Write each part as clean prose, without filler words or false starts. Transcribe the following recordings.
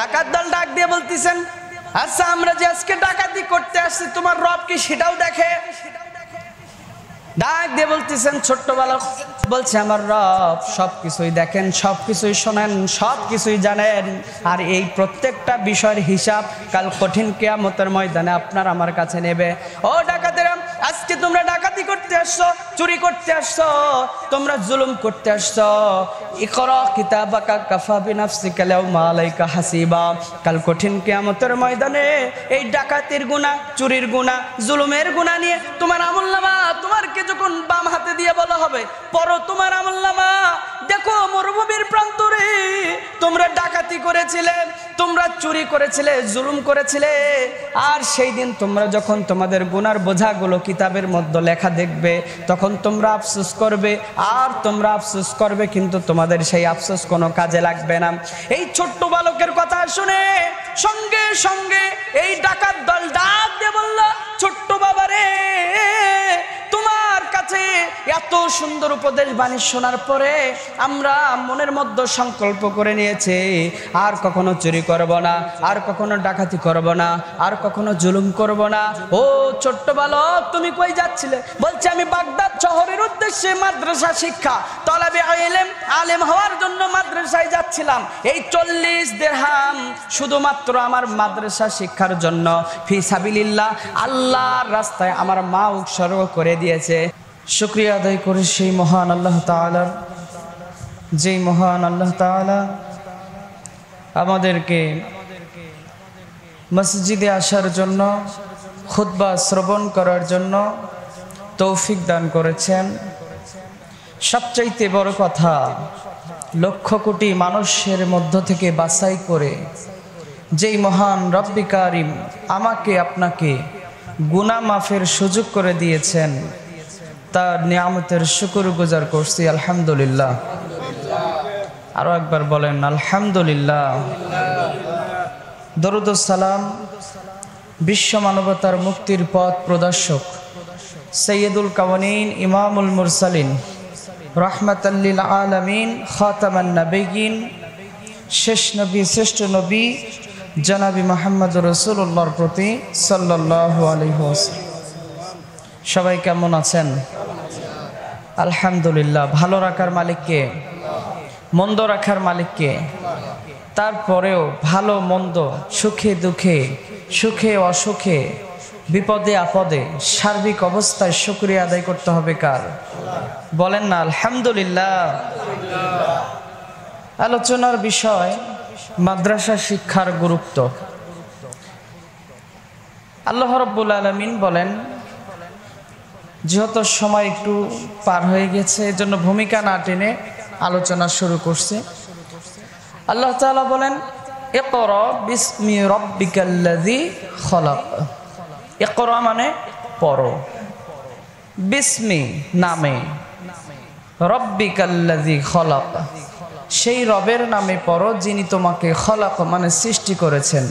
ডাকাত দল ডাক দিয়ে বলতেছেন, আচ্ছা আমরা যে আজকে ডাকাতি করতে আসছি তোমার রব কি সেটাও দেখে? ডাক দিয়ে বলতেছেন ছোট্ট বালক বলছে, আমার রব সবকিছুই দেখেন, সবকিছুই শোনেন, সবকিছুই জানেন, আর এই প্রত্যেকটা বিষয়ের হিসাব কাল কঠিন কিয়ামতের ময়দানে আপনার আমার কাছে নেবে। ও ডাকাতেরা, আজকে তোমরা ডাকাতি করতে আসছো, চুরি করতে আসছো, তোমরা জুলুম করতে আসছো। ইকরা কিতাবাকা কাফা বিনাফসিকা আল-ইয়াওমা আলাইকা হাসিবা। কাল কঠিন কিয়ামতের ময়দানে এই ডাকাতির গুনাহ, চুরির গুনাহ, জুলুমের গুনাহ নিয়ে তোমার আমলনামা তোমারকে যখন বাম হাতে দিয়ে বলা হবে পড়ো তোমার আমলনামা, দেখো মরুভূমির প্রান্তরে তোমরা ডাকাতি করেছিলে, তোমরা চুরি করেছিলে, জুলুম করেছিলে, আর সেই দিন তোমরা যখন তোমাদের গুনার বোঝাগুলো কিতাবের মধ্যে লেখা দেখবে তখন তোমরা আফসোস করবে, আর তোমরা আফসোস করবে, কিন্তু তোমাদের সেই আফসোস কোনো কাজে লাগবে না। এই ছোট্ট বালকের কথা শুনে সঙ্গে সঙ্গে এই ডাকাত দল ডাক দিয়ে বলল, ছোট্ট বাবারে, তোমার কাছে এত সুন্দর উপদেশ বাণী শোনার পরে আমরা মনের মধ্যে সংকল্প করে নিয়েছি আর কখনো চুরি করব না, আর কখনো ডাকাতি করব না, আর কখনো জুলুম করব না। ও ছোট্ট বালক, তুমি কই যাচ্ছিলে? বলছে, আমি বাগদাদ শহরের উদ্দেশ্যে মাদ্রাসা শিক্ষা তলাবে আলেম হওয়ার জন্য মাদ্রাসায় যাচ্ছিলাম। এই 40 দিরহাম শুধুমাত্র আমার মাদ্রাসা শিক্ষার জন্য ফি সাবিলিল্লাহ আল্লাহর রাস্তায় আমার মা উৎসর্গ করে দিয়েছে। শুকরিয়া আদায় করি সেই মহান আল্লাহ তাআলার, যেই মহান আল্লাহ তাআলা আমাদেরকে মসজিদে আসার জন্য, খুতবা শ্রবণ করার জন্য তৌফিক দান করেছেন। সবচাইতে বড় কথা, লক্ষ কোটি মানুষের মধ্য থেকে বাছাই করে যেই মহান রব্বি কারিম আমাকে আপনাকে গুনাহ মাফের সুযোগ করে দিয়েছেন, তার নিয়ামতের শুকরগুজার করছি আলহামদুলিল্লাহ। আরো একবার বলেন আলহামদুলিল্লাহ। দরুদ ও সালাম বিশ্ব মানবতার মুক্তির পথ প্রদর্শক সৈয়দুল কাওয়ানিন ইমামুল মুরসালিন রাহমাতাল লিল আলামিন খাতামান নবিয়্যিন, শেষ নবী শ্রেষ্ঠ নবী জনাবি মুহাম্মদুর রাসূলুল্লাহর প্রতি সাল্লাল্লাহু আলাইহি ওয়াসাল্লাম। সবাই কেমন আছেন? আলহামদুলিল্লাহ। ভালো রাখার মালিককে, মন্দ রাখার মালিককে, তারপরেও ভালো মন্দ, সুখে দুঃখে, সুখে অসুখে, বিপদে আপদে, সার্বিক অবস্থায় শুকরিয়া আদায় করতে হবে কার? বলেন না আলহামদুলিল্লাহ। আলোচনার বিষয় মাদ্রাসা শিক্ষার গুরুত্ব। আল্লাহ রাব্বুল আলামিন বলেন, যেহেতু সময় একটু পার হয়ে গেছে এজন্য ভূমিকা না টেনে আলোচনা শুরু করছে। আল্লাহ তাআলা বলেন, ইকরা বিসমি রাব্বিকাল্লাযী খলাক। ইকরা মানে পড়ো, বিসমি নামে, রাব্বিকাল্লাযী খলাক সেই রবের নামে পড়ো যিনি তোমাকে খলাক মানে সৃষ্টি করেছেন।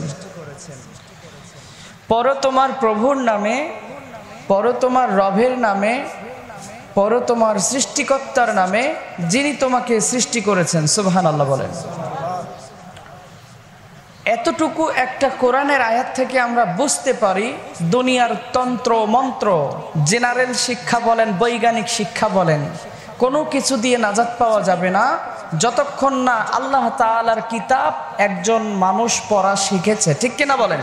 পড়ো তোমার প্রভুর নামে, পড়ো তোমার রবের নামে, পড়ো তোমার সৃষ্টিকর্তার নামে যিনি তোমাকে সৃষ্টি করেছেন। সুবহানাল্লাহ বলেন। এতটুকু একটা কোরআনের আয়াত থেকে আমরা বুঝতে পারি দুনিয়ার তন্ত্র মন্ত্র, জেনারেল শিক্ষা বলেন, বৈজ্ঞানিক শিক্ষা বলেন, কোনো কিছু দিয়ে নাজাত পাওয়া যাবে না যতক্ষণ না আল্লাহ তাআলার কিতাব একজন মানুষ পড়া শিখেছে। ঠিক কিনা বলেন?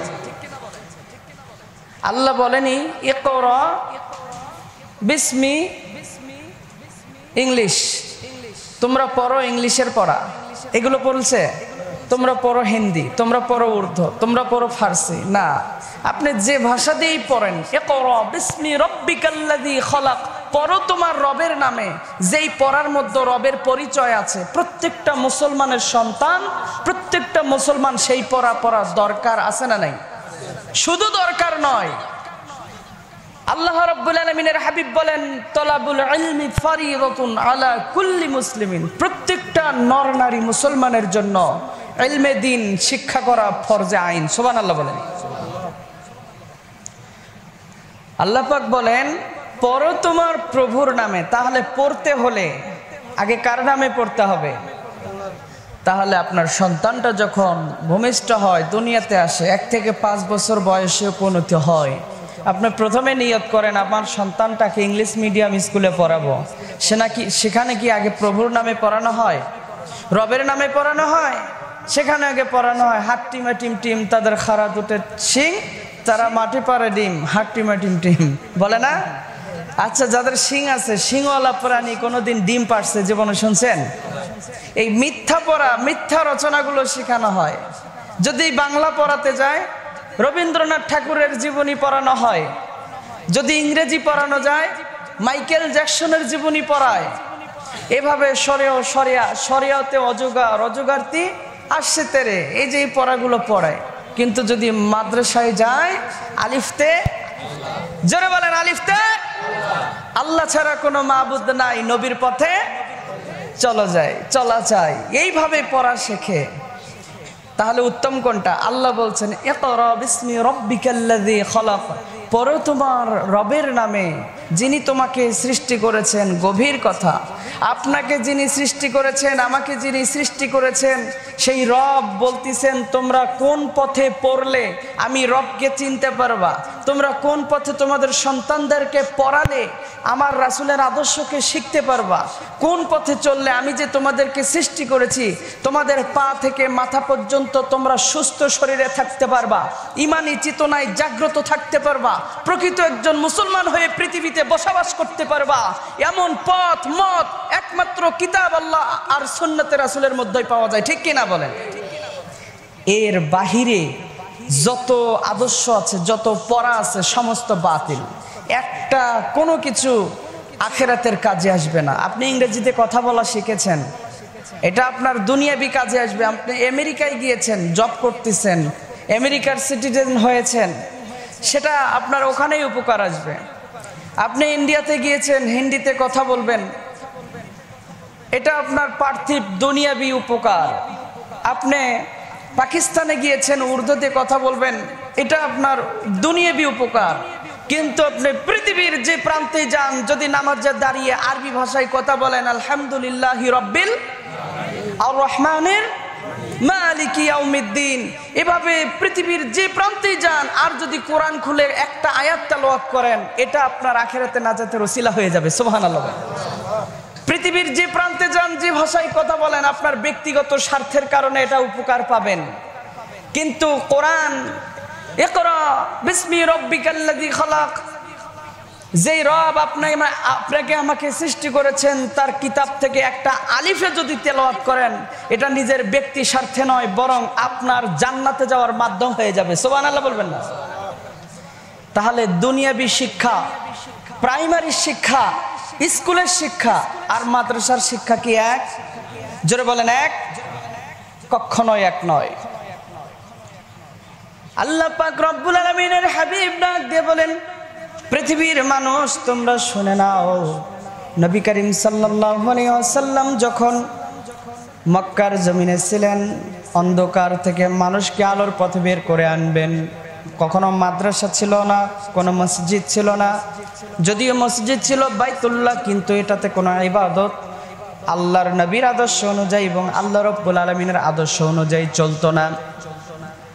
আল্লাহ বলেনি ইকরা বিসমি ইংলিশ, তোমরা পড়ো ইংলিশের পড়া, এগুলো বলছে। তোমরা পড়ো হিন্দি, তোমরা পড়ো উর্দু, তোমরা পড়ো ফার্সি। না, আপনি যে ভাষা দিয়েই পড়েন, ইকরা বিসমি রাব্বিকাল্লাযী খলাক, পড়ো তোমার রবের নামে, যেই পড়ার মধ্যে রবের পরিচয় আছে। প্রত্যেকটা মুসলমানের সন্তান, প্রত্যেকটা মুসলমান সেই পড়া পড়ার দরকার আছে না নাই? শুধু দরকার নয়, আল্লাহ রাব্বুল আলামিনের হাবিব বলেন, তলাবুল ইলমি ফারিদাতুন আলা কুল্লি মুসলিমিন, প্রত্যেকটা নর নারী মুসলমানের জন্য ইলমে দ্বীন শিক্ষা করা ফরজে আইন। সুবহানাল্লাহ বলেন। আল্লাহ পাক বলেন, পড়ো তোমার প্রভুর নামে। তাহলে পড়তে হলে আগে কার নামে পড়তে হবে? তাহলে আপনার সন্তানটা যখন ভূমিষ্ঠ হয়, দুনিয়াতে আসে, 1 থেকে 5 বছর বয়সে উপনীত হয়, আপনি প্রথমে নিয়ত করেন আমার সন্তানটাকে ইংলিশ মিডিয়াম স্কুলে পড়াবো। সেখানে কি আগে প্রভুর নামে পড়ানো হয়, রবের নামে পড়ানো হয়? সেখানে আগে পড়ানো হয় হাট্টিমা টিম টিম, তাদের খাড়া দুটো শিং, তারা মাটি পারে ডিম, হাট্টিমা টিম টিম বলে না? আচ্ছা, যাদের শিং আছে, শিংওয়ালা প্রাণী কোনোদিন ডিম পারছে জীবনে শুনছেন? এই মিথ্যা পড়া, মিথ্যা রচনাগুলো শেখানো হয়। যদি বাংলা পড়াতে যায়, রবীন্দ্রনাথ ঠাকুরের জীবনী পড়ানো হয়। যদি ইংরেজি পড়ানো যায়, মাইকেল জ্যাকসনের জীবনী পড়ায়। এভাবে শরিয়াতে অজগার্তি আসছে তেরে, এই যে এই পড়াগুলো পড়ায়। কিন্তু যদি মাদ্রাসায় যায়, আলিফতে, জোরে বলেন আলিফতে, আল্লাহ ছাড়া কোনো মাবুদ নাই, নবীর পথে চলা যায়, এইভাবে পড়া শেখে। তাহলে উত্তম কোনটা? আল্লাহ বলছেন ইকরা বিসমি রাব্বিকাল্লাযী খালাক, পড়ো তোমার রবের নামে যিনি তোমাকে সৃষ্টি করেছেন। গভীর কথা, আপনাকে যিনি সৃষ্টি করেছেন, আমাকে যিনি সৃষ্টি করেছেন, সেই রব বলতেছেন তোমরা কোন পথে পড়লে আমি রবকে চিনতে পারবা, তোমরা কোন পথে তোমাদের সন্তানদেরকে পড়ালে আমার রাসূলের আদর্শকে শিখতে পারবা, কোন পথে চললে আমি যে তোমাদেরকে সৃষ্টি করেছি তোমাদের পা থেকে মাথা পর্যন্ত তোমরা সুস্থ শরীরে থাকতে পারবা, ইমানি চেতনায় জাগ্রত থাকতে পারবা, প্রকৃত একজন মুসলমান হয়ে পৃথিবীতে বসবাস করতে পারবা। এমন পথ মত একমাত্র কিতাব আল্লাহ আর সুন্নতে রাসূলের মধ্যেই পাওয়া যায়, ঠিক কিনা বলেন? এর বাহিরে যত আদর্শ আছে, যত পড়া আছে, সমস্ত বাতিল। একটা কোনো কিছু আখিরাতের কাজে আসবে না। আপনি ইংরেজিতে কথা বলা শিখেছেন, এটা আপনার দুনিয়াবি কাজে আসবে। আপনি আমেরিকায় গিয়েছেন, জব করতেছেন, আমেরিকার সিটিজেন হয়েছেন, সেটা আপনার ওখানেই উপকার আসবে। আপনি ইন্ডিয়াতে গিয়েছেন, হিন্দিতে কথা বলবেন, এটা আপনার পার্থিব দুনিয়াবি উপকার। আপনি পাকিস্তানে গিয়েছেন, উর্দুতে কথা বলবেন, এটা আপনার দুনিয়াবি উপকার। কিন্তু আপনি পৃথিবীর যে প্রান্তে যান, যদি নামাজে দাঁড়িয়ে আরবি ভাষায় কথা বলেন, আলহামদুলিল্লাহি রাব্বিল আর রহমানির মালিকি ইয়াউমিদ্দিন, এভাবে পৃথিবীর যে প্রান্তে যান, আর যদি কোরআন খুলে একটা আয়াত তেলাওয়াত করেন, এটা আপনার আখিরাতে নাজাতের ওসিলা হয়ে যাবে। সুবহানাল্লাহ। পৃথিবীর যে প্রান্তে যান, যে ভাষায় কথা বলেন, আপনার ব্যক্তিগত স্বার্থের কারণে এটা উপকার পাবেন। কিন্তু কোরআন, ইকরা বিসমি রাব্বিকাল্লাযী খালাক, যেই রব আপনাকে আমাকে সৃষ্টি করেছেন, তার কিতাব থেকে একটা আলিফে যদি তেলাওয়াত করেন, এটা নিজের ব্যক্তি স্বার্থে নয়, বরং আপনার জান্নাতে যাওয়ার মাধ্যম হয়ে যাবে। সুবহানাল্লাহ বলবেন না? তাহলে দুনিয়াবি শিক্ষা, প্রাইমারি শিক্ষা, স্কুলের শিক্ষা আর মাদ্রাসার শিক্ষা কি এক? জোরে বলেন এক? কখনোই এক নয়। আল্লাহ পাক রব্বুল আলামিনের হাবিব ডাক দিয়ে বলেন, পৃথিবীর মানুষ তোমরা শুনে নাও, নবী করিম সাল্লাল্লাহু আলাইহি ওয়াসাল্লাম যখন মক্কার জমিনে ছিলেন, অন্ধকার থেকে মানুষকে আলোর পথে বের করে আনবেন। কখনো মাদ্রাসা ছিল না, কোনো মসজিদ ছিল না, যদিও মসজিদ ছিল বাইতুল্লাহ, কিন্তু এটাতে কোনো ইবাদত আল্লাহর নবীর আদর্শ অনুযায়ী এবং আল্লাহ রাব্বুল আলামিনের আদর্শ অনুযায়ী চলতো না।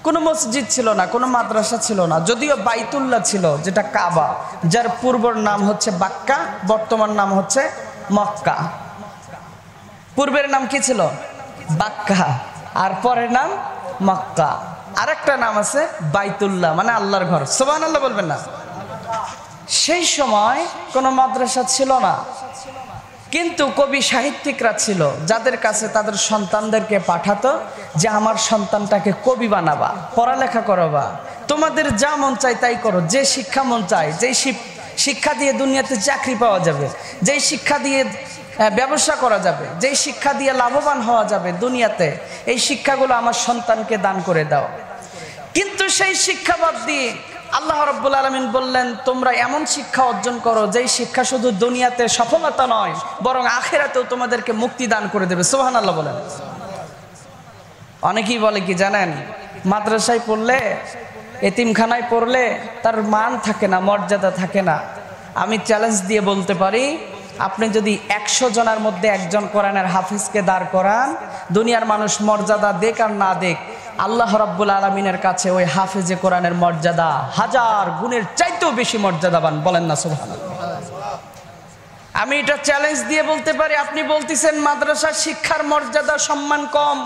কোনো মসজিদ ছিল না, কোনো মাদ্রাসা ছিল না, যদিও বাইতুল্লাহ ছিল, যেটা কাবা, যার পূর্বর নাম হচ্ছে বাক্কা, বর্তমান নাম হচ্ছে মক্কা। পূর্বের নাম কি ছিল? বাক্কা, আর পরের নাম মক্কা। আরেকটা নাম আছে বাইতুল্লাহ, মানে আল্লাহর ঘর। সুবহানাল্লাহ বলবেন না? সেই সময় কোনো মাদ্রাসা ছিল না, কিন্তু কবি সাহিত্যিকরা ছিল, যাদের কাছে তাদের সন্তানদেরকে পাঠাতো যে আমার সন্তানটাকে কবি বানাবা, পড়ালেখা করবা, তোমাদের যা মন চায় তাই করো, যে শিক্ষা মন চায়, যেই শিক্ষা দিয়ে দুনিয়াতে চাকরি পাওয়া যাবে, যেই শিক্ষা দিয়ে ব্যবসা করা যাবে, যেই শিক্ষা দিয়ে লাভবান হওয়া যাবে দুনিয়াতে, এই শিক্ষাগুলো আমার সন্তানকে দান করে দাও। কিন্তু সেই শিক্ষা বাদ দিয়ে আল্লাহ রাব্বুল আলামিন বললেন, তোমরা এমন শিক্ষা অর্জন করো যেই শিক্ষা শুধু দুনিয়াতে সফলতা নয়, বরং আখিরাতেও তোমাদেরকে মুক্তি দান করে দেবে। সুবহানাল্লাহ বলেন। অনেকেই বলে কি জানেন, মাদ্রাসায় পড়লে, এতিমখানায় পড়লে তার মান থাকে না, মর্যাদা থাকে না। আমি চ্যালেঞ্জ দিয়ে বলতে পারি, আপনি যদি 100 জনের মধ্যে একজন কোরআনের হাফিজকে দাঁড় করান, দুনিয়ার মানুষ মর্যাদা দেখ আর না দেখ, আল্লাহ রাব্বুল আলামিনের কাছে ওই হাফেজে কোরআনের মর্যাদা 1000 গুণের চাইতেও বেশি মর্যাদাবান। বলেন না সুবহানাল্লাহ। আমি এটা চ্যালেঞ্জ দিয়ে বলতে পারি, আপনি বলতেছেন মাদ্রাসার শিক্ষার মর্যাদা সম্মান কম,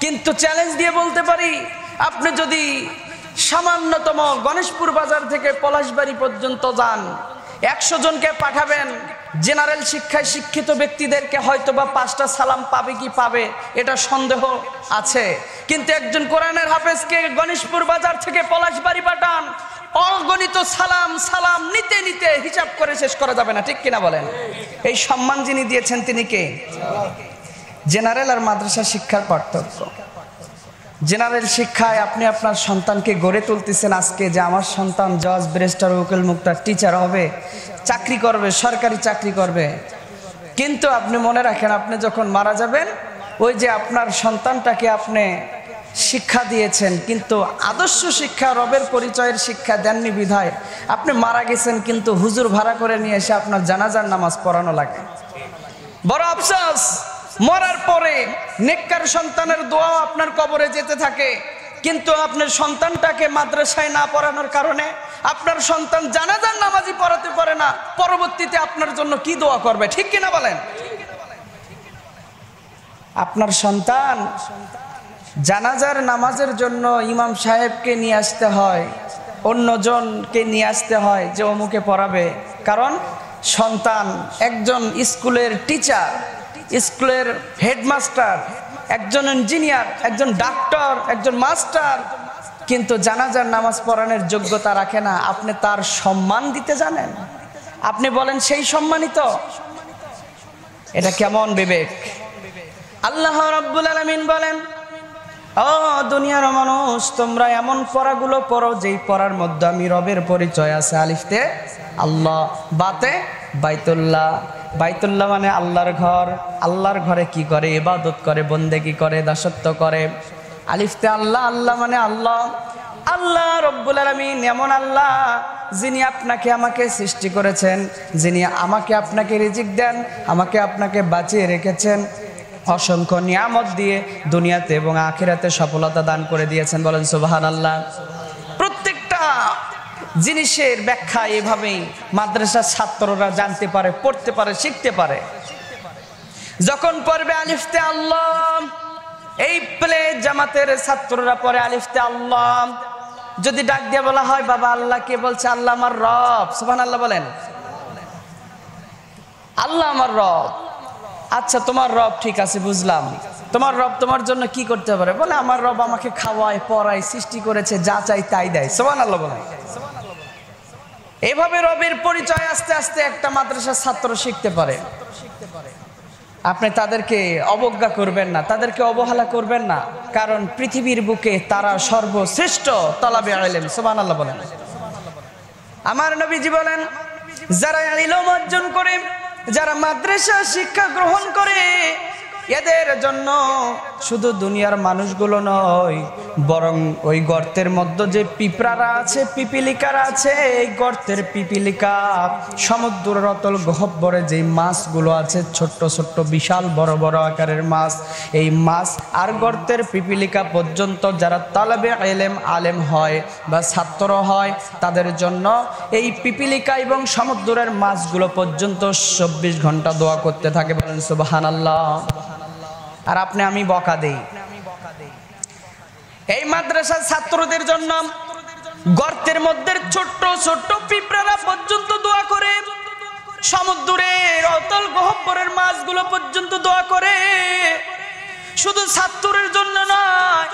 কিন্তু চ্যালেঞ্জ দিয়ে বলতে পারি আপনি যদি সামান্যতম গণেশপুর বাজার থেকে পলাশবাড়ি পর্যন্ত যান, 100 জনকে পাঠাবেন, জেনারেল শিক্ষায় শিক্ষিত ব্যক্তিদেরকে হয়তোবা 5টা সালাম পাবে কি পাবে এটা সন্দেহ আছে, কিন্তু একজন কোরআনের হাফেজকে গণেশপুর বাজার থেকে পলাশবাড়ি পাঠান, অগণিত সালাম সালাম নিতে নিতে হিসাব করে শেষ করা যাবে না, ঠিক কিনা বলেন? এই সম্মান যিনি দিয়েছেন তিনি কে? জেনারেল আর মাদ্রাসা শিক্ষার পার্থক্য। জেনারেল শিক্ষায় আপনি আপনার সন্তানকে গড়ে তুলতেছেন আজকে যে আমার সন্তান জজ, ব্যারিস্টার, উকিল, মুক্তার, টিচার হবে, চাকরি করবে, সরকারি চাকরি করবে, কিন্তু আপনি মনে রাখেন আপনি যখন মারা যাবেন, ওই যে আপনার সন্তানটাকে আপনি শিক্ষা দিয়েছেন কিন্তু আদর্শ শিক্ষা, রবের পরিচয়ের শিক্ষা দেননি বিধায় আপনি মারা গেছেন, কিন্তু হুজুর ভাড়া করে নিয়ে এসে আপনার জানাজার নামাজ পড়ানো লাগে। বড় আফসোস, মরার পরে নেককার সন্তানের দোয়াও আপনার কবরে যেতে থাকে, কিন্তু আপনার সন্তানটাকে মাদ্রাসায় না পড়ানোর কারণে আপনার সন্তান জানাজার নামাজই পড়াতে পারে না, পরবর্তীতে আপনার জন্য কি দোয়া করবে, ঠিক কিনা বলেন? আপনার সন্তান জানাজার নামাজের জন্য ইমাম সাহেবকে নিয়ে আসতে হয়, অন্যজনকে নিয়ে আসতে হয় যে অমুকে পড়াবে, কারণ সন্তান একজন স্কুলের টিচার, স্কুলের হেডমাস্টার, একজন ইঞ্জিনিয়ার, একজন ডাক্তার, একজন মাস্টার, কিন্তু জানাজার নামাজ পড়ানোর যোগ্যতা রাখে না। আপনি তার সম্মান দিতে জানেন? আপনি বলেন সেই সম্মানিত? এটা কেমন বিবেক? আল্লাহ রাব্বুল আলামিন বলেন, ও দুনিয়ার মানুষ, তোমরা এমন পড়াগুলো পড়ো যেই পড়ার মধ্যে আমি রবের পরিচয় আছে। আলিফতে আল্লাহ, বাতে বাইতুল্লাহ। বাইতুল্লাহ মানে আল্লাহর ঘর। আল্লাহর ঘরে কি করে? ইবাদত করে, বন্দেগি করে, দাসত্ব করে। আলিফতে আল্লাহ, আল্লাহ মানে আল্লাহ। আল্লাহ রব্বুল আলামিন এমন আল্লাহ যিনি আপনাকে আমাকে সৃষ্টি করেছেন, যিনি আমাকে আপনাকে রিজিক দেন, আমাকে আপনাকে বাঁচিয়ে রেখেছেন, অসংখ্য নিয়ামত দিয়ে দুনিয়াতে এবং আখিরাতে সফলতা দান করে দিয়েছেন। বলেন সুবহানাল্লাহ। প্রত্যেকটা জিনিসের ব্যাখ্যা এভাবেই মাদ্রাসার ছাত্ররা জানতে পারে, পড়তে পারে, শিখতে পারে। যখন পড়বে আলিফতে আল্লাহ, এই প্লে জামাতের ছাত্ররা পড়ে আলিফতে আল্লাহ, যদি ডাক দিয়ে বলা হয় বাবা আল্লাহ কে বলছে? আল্লাহ আমার রব। সুবহানাল্লাহ বলেন। আল্লাহ আমার রব। আচ্ছা তোমার রব, ঠিক আছে বুঝলাম, তোমার রব তোমার জন্য কি করতে পারে? বলে আমার রব আমাকে খাওয়ায়, পড়ায়, সৃষ্টি করেছে, যা চাই তাই দেয়। সুবহানাল্লাহ বলেন। এভাবে রবের পরিচয় আস্তে আস্তে একটা মাদ্রাসার ছাত্র শিখতে পারে। আপনি তাদেরকে অবজ্ঞা করবেন না, তাদেরকে অবহেলা করবেন না, কারণ পৃথিবীর বুকে তারা সর্বশ্রেষ্ঠ তলাবে ইলম। সুবহানাল্লাহ বলেন। আমার নবীজি বলেন, যারা ইলম অর্জন করে, যারা মাদ্রাসা শিক্ষা গ্রহণ করে, এদের জন্য শুধু দুনিয়ার মানুষগুলো নয়, বরং ওই গর্তের মধ্যে যে পিঁপড়ারা আছে, পিপিলিকারা আছে, এই গর্তের পিপিলিকা, সমুদ্রের অতল গহ্বরে যে মাছগুলো আছে, ছোট্ট ছোট্ট বিশাল বড় বড় আকারের মাছ, এই মাছ আর গর্তের পিপিলিকা পর্যন্ত যারা তালেবে ইলম আলেম হয় বা ছাত্র হয়, তাদের জন্য এই পিপিলিকা এবং সমুদ্রের মাছগুলো পর্যন্ত 24 ঘন্টা দোয়া করতে থাকে। বলেন সুবহানাল্লাহ। আর আপনি আমি বকা দেই। এই মাদ্রাসার ছাত্রদের জন্য গর্তের মধ্যে ছোট্ট ছোট্ট পিঁপড়ারা পর্যন্ত দোয়া করে, সমুদ্রের অতল গহ্বরের মাছগুলো পর্যন্ত দোয়া করে। শুধু ছাত্রের জন্য নয়,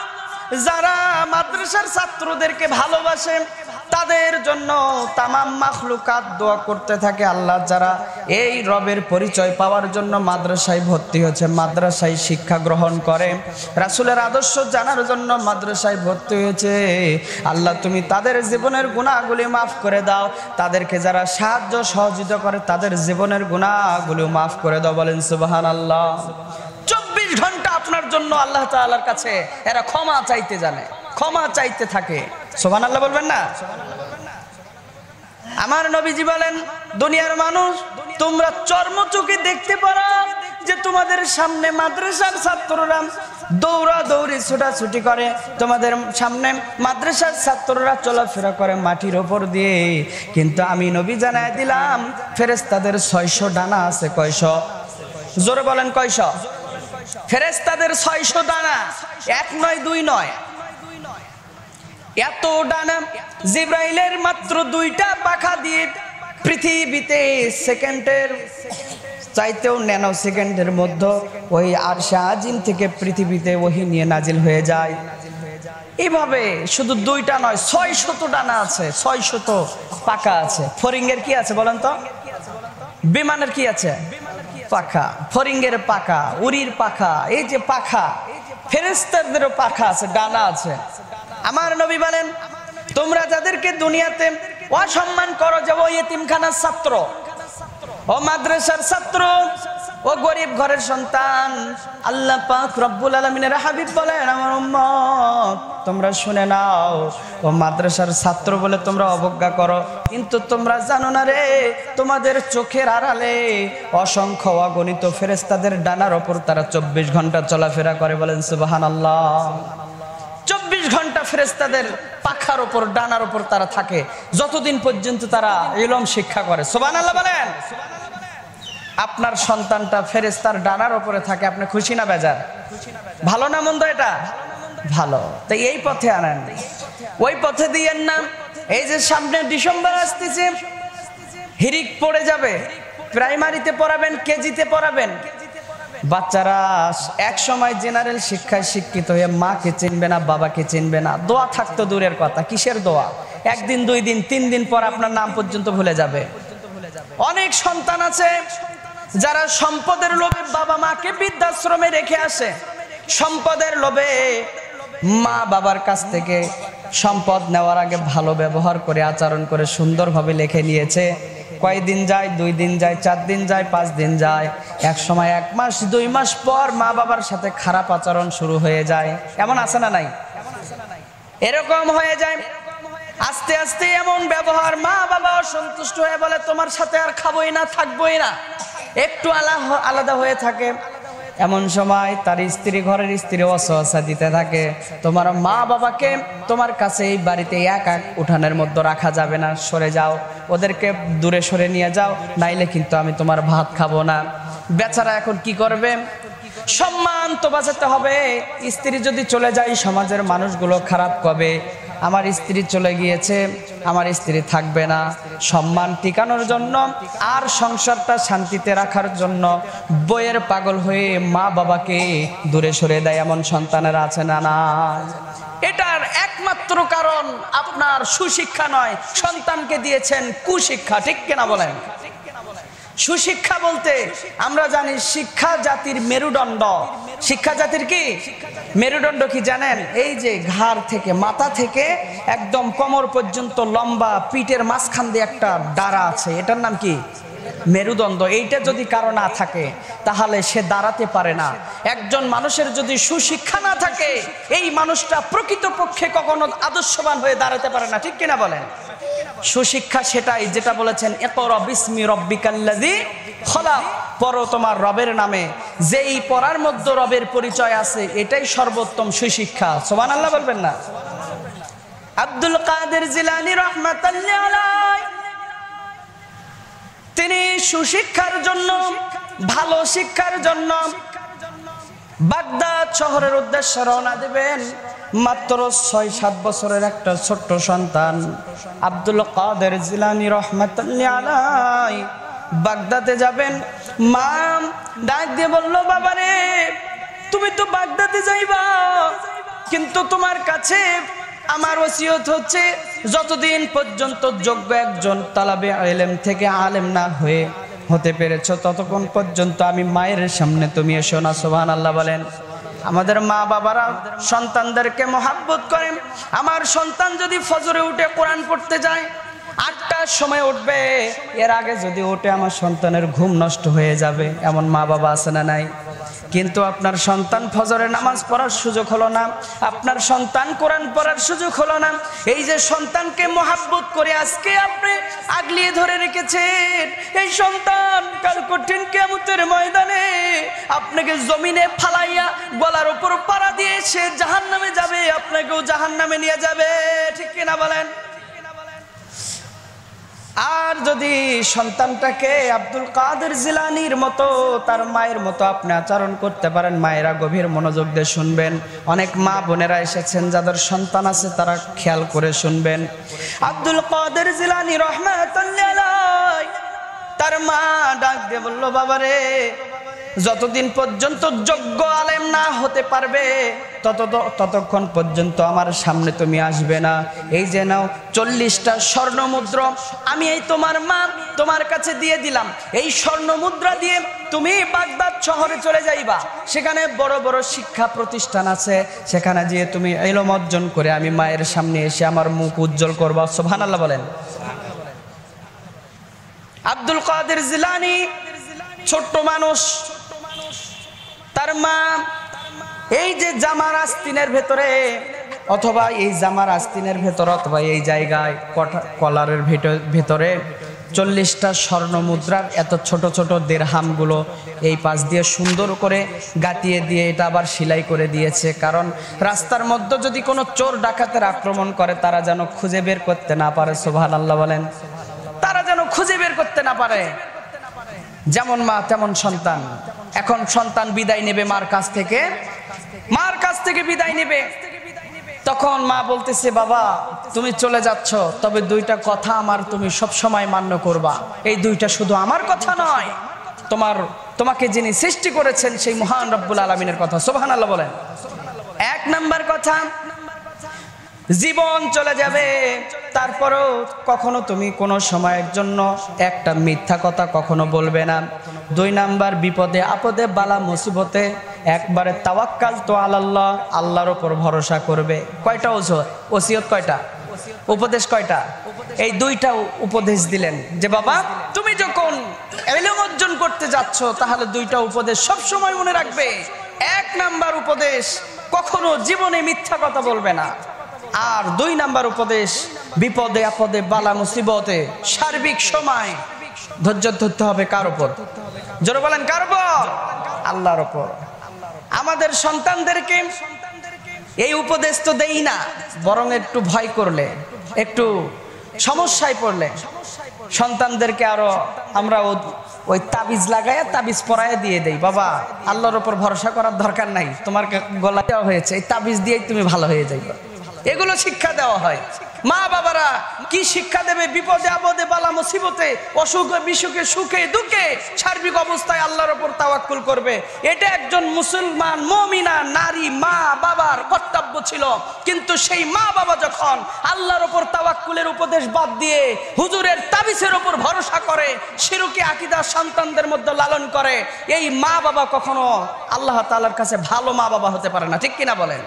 যারা মাদ্রাসার ছাত্রদেরকে ভালোবাসে তাদের জন্য তামাম মাখলুকাত দোয়া করতে থাকে। আল্লাহ যারা এই রবের পরিচয় পাওয়ার জন্য মাদ্রাসায় ভর্তি হয়েছে, মাদ্রাসায় শিক্ষা গ্রহণ করে, রাসূলের আদর্শ জানার জন্য মাদ্রাসায় ভর্তি হয়েছে, আল্লাহ তুমি তাদের জীবনের গুনাহগুলি মাফ করে দাও। তাদেরকে যারা সাহায্য সহযোগিতা করে তাদের জীবনের গুনাহগুলি মাফ করে দাও। বলেন সুবহানাল্লাহ। 24 ঘন্টা আপনার জন্য আল্লাহ তাআলার কাছে এরা ক্ষমা চাইতে জানে, ক্ষমা চাইতে থাকে। সুবহানাল্লাহ বলবেন না? আমার নবীজি বলেন, দুনিয়ার মানুষ তোমরা চর্মচোখে দেখতে পারো যে তোমাদের সামনে মাদ্রাসার ছাত্ররা দৌড়াদৌড়ি ছোটাছুটি করে, তোমাদের সামনে মাদ্রাসার ছাত্ররা চলাফেরা করে মাটির ওপর দিয়ে, কিন্তু আমি নবী জানায় দিলাম ফেরেশতাদের 600 ডানা আছে। কয়শো? জোরে বলেন কয়শো? ফেরেশতাদের 600 ডানা, 1 নয় 2 নয়, এত ডানা। জিব্রাইলের মাত্র 2টা পাখা দিয়ে পৃথিবীতে সেকেন্ডের চাইতেও ন্যানো সেকেন্ডের মধ্যে ওই আরশে আজিম থেকে পৃথিবীতে ওহী নিয়ে নাজিল হয়ে যায়। এইভাবে শুধু 2টা নয়, 600 ডানা আছে, 600 পাখা আছে। ফরিঙ্গের কি আছে বলেন তো? বিমানের কি আছে? পাখা। ফরিঙ্গের পাখা, উড়ির পাখা, এই যে পাখা, ফেরেশতাদেরও পাখা আছে, ডানা আছে। আমার নবী বলেন, তোমরা যাদেরকে দুনিয়াতে অসম্মান করো, যে ও ইতিমখানার ছাত্র, ও মাদ্রাসার ছাত্র, ও গরিব ঘরের সন্তান, আল্লাহ পাক রব্বুল আলামিনের হাবিব বলেন, আমার উম্মত তোমরা শুনে নাও, ও মাদ্রাসার ছাত্র বলে তোমরা অবজ্ঞা করো, কিন্তু তোমরা জানো না রে, তোমাদের চোখের আড়ালে অসংখ্য অগণিত ফেরেশতাদের ডানার ওপর তারা 24 ঘন্টা চলাফেরা করে। বলেন সুবহানাল্লাহ। 24 ঘন্টা ফেরেশতাদের পাখার ওপর, ডানার ওপর তারা থাকে, যতদিন পর্যন্ত তারা ইলম শিক্ষা করে। সুবহানাল্লাহ বলেন। আপনার সন্তানটা ফেরেশতার ডানার উপরে থাকে, আপনি খুশি না বেজার? ভালো না মন্দ? এটা ভালো। তাই এই পথে আনেন, ওই পথে দিয়েন না। এই যে সামনে ডিসেম্বর আসতেছে, হিরিক পড়ে যাবে, প্রাইমারিতে পড়াবেন, কেজিতে পড়াবেন, বাচ্চারা এক সময় জেনারেল শিক্ষায় শিক্ষিত হয়ে মাকে চিনবে না, বাবাকে চিনবে না, দোয়া থাকতো দূরের কথা। কিসের দোয়া? 1 দিন 2 দিন 3 দিন পর আপনার নাম পর্যন্ত ভুলে যাবে। অনেক সন্তান আছে যারা সম্পদের লোভে বাবা মাকে বৃদ্ধাশ্রমে রেখে আসে, সম্পদের লোভে মা বাবার কাছ থেকে সম্পদ নেওয়ার আগে ভালো ব্যবহার করে, আচরণ করে, সুন্দরভাবে লিখে নিয়েছে। কয়দিন যায়? 2 দিন যায়, 4 দিন যায়, 5 দিন যায়, এক সময় 1 মাস 2 মাস পর মা বাবার সাথে খারাপ আচরণ শুরু হয়ে যায়। এমন আছে না নাই? এরকম হয়ে যায়। আস্তে আস্তে এমন ব্যবহার, মা বাবা অসন্তুষ্ট হয়ে বলে তোমার সাথে আর খাবোই না, থাকবোই না, একটু আলাদা হয়ে থাকে। এমন সময় তার স্ত্রী, ঘরের স্ত্রী ওয়াসওয়াসা দিতে থাকে, তোমার মা বাবাকে তোমার কাছে এই বাড়িতে একা উঠানের মধ্যে রাখা যাবে না, সরে যাও, ওদেরকে দূরে সরে নিয়ে যাও, নাইলে কিন্তু আমি তোমার ভাত খাবো না। বেচারা এখন কি করবে? সম্মান তো বাঁচাতে হবে। স্ত্রী যদি চলে যায়, সমাজের মানুষগুলো খারাপ কবে, আমার স্ত্রী চলে গিয়েছে, আমার স্ত্রী থাকবে না। সম্মান টিকানোর জন্য আর সংসারটা শান্তিতে রাখার জন্য বইয়ের পাগল হয়ে মা বাবাকে দূরে সরে দেয়, এমন সন্তানের আছে না? না। এটার একমাত্র কারণ আপনার সুশিক্ষা নয়, সন্তানকে দিয়েছেন কুশিক্ষা। ঠিক কিনা বলেন? সুশিক্ষা বলতে আমরা জানি শিক্ষা জাতির মেরুদণ্ড। শিক্ষা জাতির কি মেরুদণ্ড? কি জানেন? এই যে ঘাড় থেকে, মাথা থেকে একদম কোমর পর্যন্ত লম্বা, পিঠের মাঝখান দিয়ে একটা ডারা আছে, এটার নাম কি? মেরুদণ্ড। এইটা যদি কারো না থাকে তাহলে সে দাঁড়াতে পারে না। একজন মানুষের যদি সুশিক্ষা না থাকে, এই মানুষটা প্রকৃতপক্ষে কখনো আদর্শবান হয়ে দাঁড়াতে পারে না। ঠিক কিনা বলেন? সুশিক্ষা সেটাই যেটা বলেছেন, ইকরা বিসমি রাব্বিকাল্লাযী খলাক, পড়ো তোমার রবের নামে। যেই পড়ার মধ্যে রবের পরিচয় আছে, এটাই সর্বোত্তম সুশিক্ষা। সুবহানাল্লাহ বলবেন না? আব্দুল কাদের জিলানী রাহমাতুল্লাহি আলাইহি, তিনি সুশিক্ষার জন্য, ভালো শিক্ষার জন্য বাগদাদ শহরের উদ্দেশ্যে রওনা দিবেন। মাত্র 6-7 বছরের একটা ছোট্ট সন্তান আব্দুল কাদের জিলানী রাহমাতুল্লাহি আলাইহি বাগদাদে যাবেন। মা ডাক দিয়ে বলল, বাবা রে, তুমি তো বাগদাদে যাইবা, কিন্তু তোমার কাছে আমার ওসিয়ত হচ্ছে, যতদিন পর্যন্ত যোগ্য একজন তালাবে ইলম থেকে আলেম না হতে পেরেছো, ততক্ষণ পর্যন্ত আমি মায়ের সামনে তুমি এসো না। সুবহানাল্লাহ বলেন। আমাদের মা বাবারা সন্তানদেরকে মহাব্বত করেন। আমার সন্তান যদি ফজরে উঠে কোরআন পড়তে যায়, 8টার সময় উঠবে, এর আগে যদি উঠে আমার সন্তানের ঘুম নষ্ট হয়ে যাবে, এমন মা বাবা আছে না নাই? কিন্তু আপনার সন্তান ফজরে নামাজ পড়ার সুযোগ হলো না, আপনার সন্তান কোরআন পড়ার সুযোগ হলো না। এই যে সন্তানকে মহাব্বত করে আজকে আপনি আগলিয়ে ধরে রেখেছেন, এই সন্তান কাল কঠিন কিয়ামতের ময়দানে আপনাকে জমিনে ফালাইয়া গলার উপর পাড়া দিয়ে সে জাহান্নামে যাবে, আপনাকেও জাহান্নামে নিয়ে যাবে, ঠিক কিনা বলেন? আর যদি সন্তানটাকে আব্দুল কাদের জিলানীর মতো তার মায়ের মতো আপনি আচরণ করতে পারেন, মায়েরা গভীর মনোযোগ দিয়ে শুনবেন, অনেক মা বোনেরা এসেছেন যাদের সন্তান আছে তারা খেয়াল করে শুনবেন। আব্দুল কাদের জিলানী রাহমাতুল্লাহ আলাইহি তার মা ডাক দিয়ে বলল, বাবারে যতদিন পর্যন্ত যোগ্য আলেম না হতে পারবে ততক্ষণ পর্যন্ত আমার সামনে তুমি আসবে না। এই যে নাও 40টা স্বর্ণ মুদ্রা আমি এই তোমার মা তোমার কাছে দিয়ে দিলাম, এই স্বর্ণ মুদ্রা দিয়ে তুমি বাগদাদ শহরে চলে যাইবা, সেখানে বড় বড় শিক্ষা প্রতিষ্ঠান আছে, সেখানে গিয়ে তুমি ইলম অর্জন করে আমি মায়ের সামনে এসে আমার মুখ উজ্জ্বল করবা। সুবহানাল্লাহ বলেন। আব্দুল কাদের জিলানী ছোট্ট মানুষ, তার মা এই যে জামার আস্তিনের ভেতরে অথবা এই জামার আস্তিনের ভেতরে অথবা এই জায়গায় কলারের ভেতরে 40টা স্বর্ণ মুদ্রার এত ছোট ছোট দিরহামগুলো এই পাশ দিয়ে সুন্দর করে গাঁথিয়ে দিয়ে এটা আবার সেলাই করে দিয়েছে, কারণ রাস্তার মধ্যে যদি কোনো চোর ডাকাতের আক্রমণ করে তারা যেন খুঁজে বের করতে না পারে। সুবহানাল্লাহ বলেন। তারা যেন খুঁজে বের করতে না পারে। যেমন মা তেমন সন্তান। এখন সন্তান বিদায় নেবে মার কাছ থেকে বিদায় নেবে, তখন মা বলতেছে, বাবা তুমি চলে যাচ্ছ, তবে 2টা কথা আমার তুমি সব সময় মান্য করবা। এই 2টা শুধু আমার কথা নয়, তোমাকে যিনি সৃষ্টি করেছেন সেই মহান রব্বুল আলামিনের কথা। সুবহানাল্লাহ বলেন। 1 নাম্বার কথা, জীবন চলে যাবে, তারপরও কখনো তুমি কোনো সময়ের জন্য একটা মিথ্যা কথা কখনো বলবে না। 2 নাম্বার, বিপদে আপদে বালা মুসিবতে একবারে তাওয়াক্কাল তো আলাল্লাহ, আল্লাহর উপর ভরসা করবে। কয়টা ওসিয়ত, কয়টা উপদেশ, কয়টা? এই 2টা উপদেশ দিলেন যে বাবা তুমি যখন ইলম অর্জন করতে যাচ্ছ তাহলে 2টা উপদেশ সব সময় মনে রাখবে। 1 নাম্বার উপদেশ, কখনো জীবনে মিথ্যা কথা বলবে না। আর 2 নাম্বার উপদেশ, বিপদে আপদে বালা মুসিবতে সার্বিক সময় ধৈর্য ধরতে হবে। কার উপর? জোরে বলেন, কার উপর? আল্লাহর উপর। আমাদের সন্তানদেরকে এই উপদেশ তো দেই না, বরং একটু ভয় করলে, একটু সমস্যায় পড়লে সন্তানদেরকে আরো আমরা ওই তাবিজ লাগাইয়া তাবিজ পরাইয়া দিয়ে দেই। বাবা আল্লাহর উপর ভরসা করার দরকার নাই, তোমার গলা দেওয়া হয়েছে, এই তাবিজ দিয়েই তুমি ভালো হয়ে যাইবা। এগুলো শিক্ষা দেওয়া হয়। মা বাবারা কি শিক্ষা দেবে? বিপদে আপদে বালা মুসিবতে অসুখে বিসুখে সুখে দুঃখে সার্বিক অবস্থায় আল্লাহর উপর তাওয়াক্কুল করবে। এটা একজন মুসলমান মুমিনা নারী মা বাবার কর্তব্য ছিল। কিন্তু সেই মা বাবা যখন আল্লাহর উপর তাওয়াক্কুলের উপদেশ বাদ দিয়ে হুজুরের তাবিজের উপর ভরসা করে, শিরকি আকীদা সন্তানদের মধ্যে লালন করে, এই মা বাবা কখনো আল্লাহ তাআলার কাছে ভালো মা বাবা হতে পারে না। ঠিক কিনা বলেন?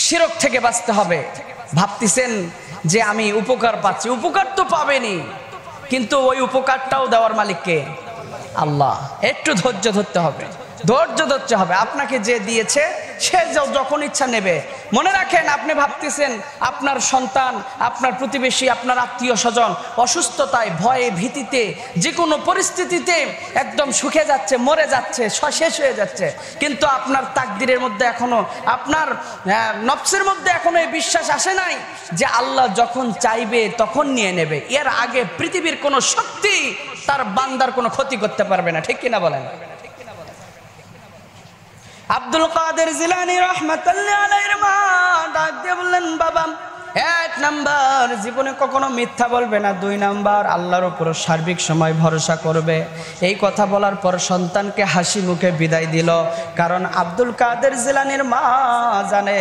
শিরক থেকে বাঁচতে হবে। ভাবতেছেন যে আমি উপকার পাচ্ছি, উপকার তো পাবেনই, কিন্তু ওই উপকারটাও দেওয়ার মালিক কে? আল্লাহ। একটু ধৈর্য ধরতে হবে, ধৈর্য ধরতে হবে। আপনাকে যে দিয়েছে সে যখন ইচ্ছা নেবে। মনে রাখেন, আপনি ভাবতেছেন আপনার সন্তান, আপনার প্রতিবেশী, আপনার আত্মীয় স্বজন অসুস্থতায় ভয়ে ভীতিতে যে কোনো পরিস্থিতিতে একদম শুকে যাচ্ছে, মরে যাচ্ছে, শেষ হয়ে যাচ্ছে, কিন্তু আপনার তাকদিরের মধ্যে এখনো, আপনার নফসের মধ্যে এখনো এই বিশ্বাস আসে নাই যে আল্লাহ যখন চাইবে তখন নিয়ে নেবে। এর আগে পৃথিবীর কোনো শক্তি তার বান্দার কোনো ক্ষতি করতে পারবে না। ঠিক কিনা বলেন? আব্দুল কাদের জিলানী রাহমাতুল্লাহ আলাইহির মা ডাক দিয়ে বললেন, বাবা 1 নাম্বার জীবনে কখনো মিথ্যা বলবে না, 2 নাম্বার আল্লাহর উপর সার্বিক সময় ভরসা করবে। এই কথা বলার পর সন্তানকে হাসি মুখে বিদায় দিল, কারণ আব্দুল কাদের জিলানীর মা জানে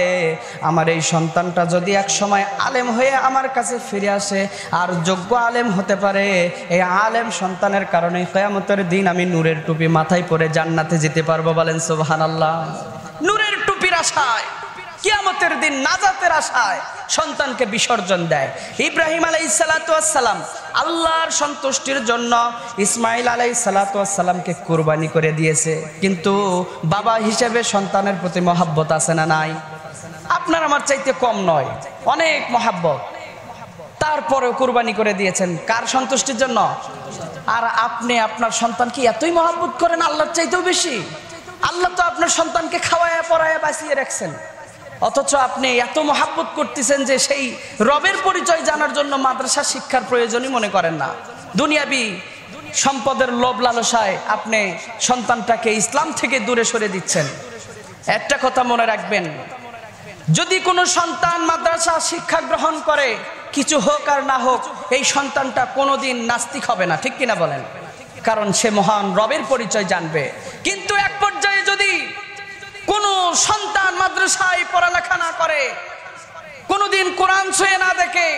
আমার এই সন্তানটা যদি এক সময় আলেম হয়ে আমার কাছে ফিরে আসে আর যোগ্য আলেম হতে পারে, এই আলেম সন্তানের কারণে কিয়ামতের দিন আমি নূরের টুপি মাথায় পরে জান্নাতে যেতে পারবো। বলেন সুবহানাল্লাহ। নূরের টুপির আশায় কিয়ামতের দিন নাজাতের আশায় সন্তানকে বিসর্জন দেয়। ইব্রাহিম আলাইহিসসালাতু ওয়াসসালাম আল্লাহর সন্তুষ্টির জন্য ইসমাইল আলাইহিসসালাতু ওয়াসসালামকে কুরবানি করে দিয়েছে, কিন্তু বাবা হিসেবে সন্তানের প্রতি মহব্বত আছে না নাই? আপনার আমার চাইতে কম নয়, অনেক মহব্বত। তারপরেও কুরবানি করে দিয়েছেন কার সন্তুষ্টির জন্য? আর আপনি আপনার সন্তানকে এতই মহব্বত করেন আল্লাহর চাইতেও বেশি। আল্লাহ তো আপনার সন্তানকে খাওয়ায়া পড়ায়া বাঁচিয়ে রাখছেন, অথচ আপনি এত মহব্বত করতেছেন যে সেই রবের পরিচয় জানার জন্য মাদ্রাসা শিক্ষার প্রয়োজনই মনে করেন না। দুনিয়াবি সম্পদের লোভ লালসায় আপনি সন্তানটাকে ইসলাম থেকে দূরে সরে দিচ্ছেন। একটা কথা মনে রাখবেন, যদি কোনো সন্তান মাদ্রাসা শিক্ষা গ্রহণ করে, কিছু হোক আর না হোক, এই সন্তানটা কোনোদিন নাস্তিক হবে না, ঠিক কিনা বলেন? কারণ সে মহান রবের পরিচয় জানবে। কিন্তু এক পর্যায়ে যদি কোনো সন্তান মাদ্রাসায় পড়ালেখা না করে, কোনোদিন কোরআন ছুঁয়ে না দেখে,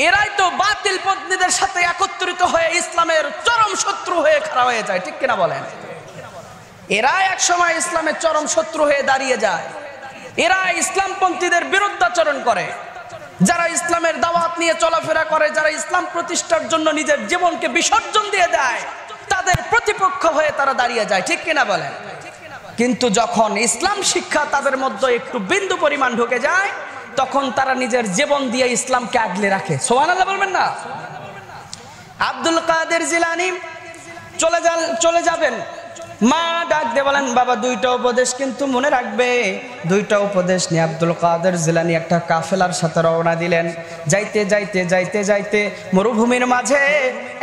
এরাই তো বাতিল পন্থীদের সাথে একত্রিত হয়ে ইসলামের চরম শত্রু হয়ে খাড়া হয়ে যায়, ঠিক কিনা বলেন? এরা এক সময় ইসলামের চরম শত্রু হয়ে দাঁড়িয়ে যায়। এরা ইসলামপন্থীদের বিরুদ্ধাচরণ করে, যারা ইসলামের দাওয়াত নিয়ে চলাফেরা করে, যারা ইসলাম প্রতিষ্ঠার জন্য নিজের জীবনকে বিসর্জন দিয়ে দেয়, তাদের প্রতিপক্ষ হয়ে তারা দাঁড়িয়ে যায়, ঠিক কিনা বলেন? কিন্তু যখন ইসলাম শিক্ষা তাদের মধ্যে একটু বিন্দু পরিমাণ ঢুকে যায়, তখন তারা নিজের জীবন দিয়ে ইসলামকে আগলে রাখে। সুবহানাল্লাহ বলবেন না? আব্দুল কাদের জিলানী চলে যাবেন, মা ডাক দিয়ে বলেন, বাবা দুইটা উপদেশ কিন্তু মনে রাখবে। দুইটা উপদেশ নিয়ে আব্দুল কাদের জিলানী একটা কাফেলার সাথে রওনা দিলেন। যাইতে যাইতে যাইতে যাইতে মরুভূমির মাঝে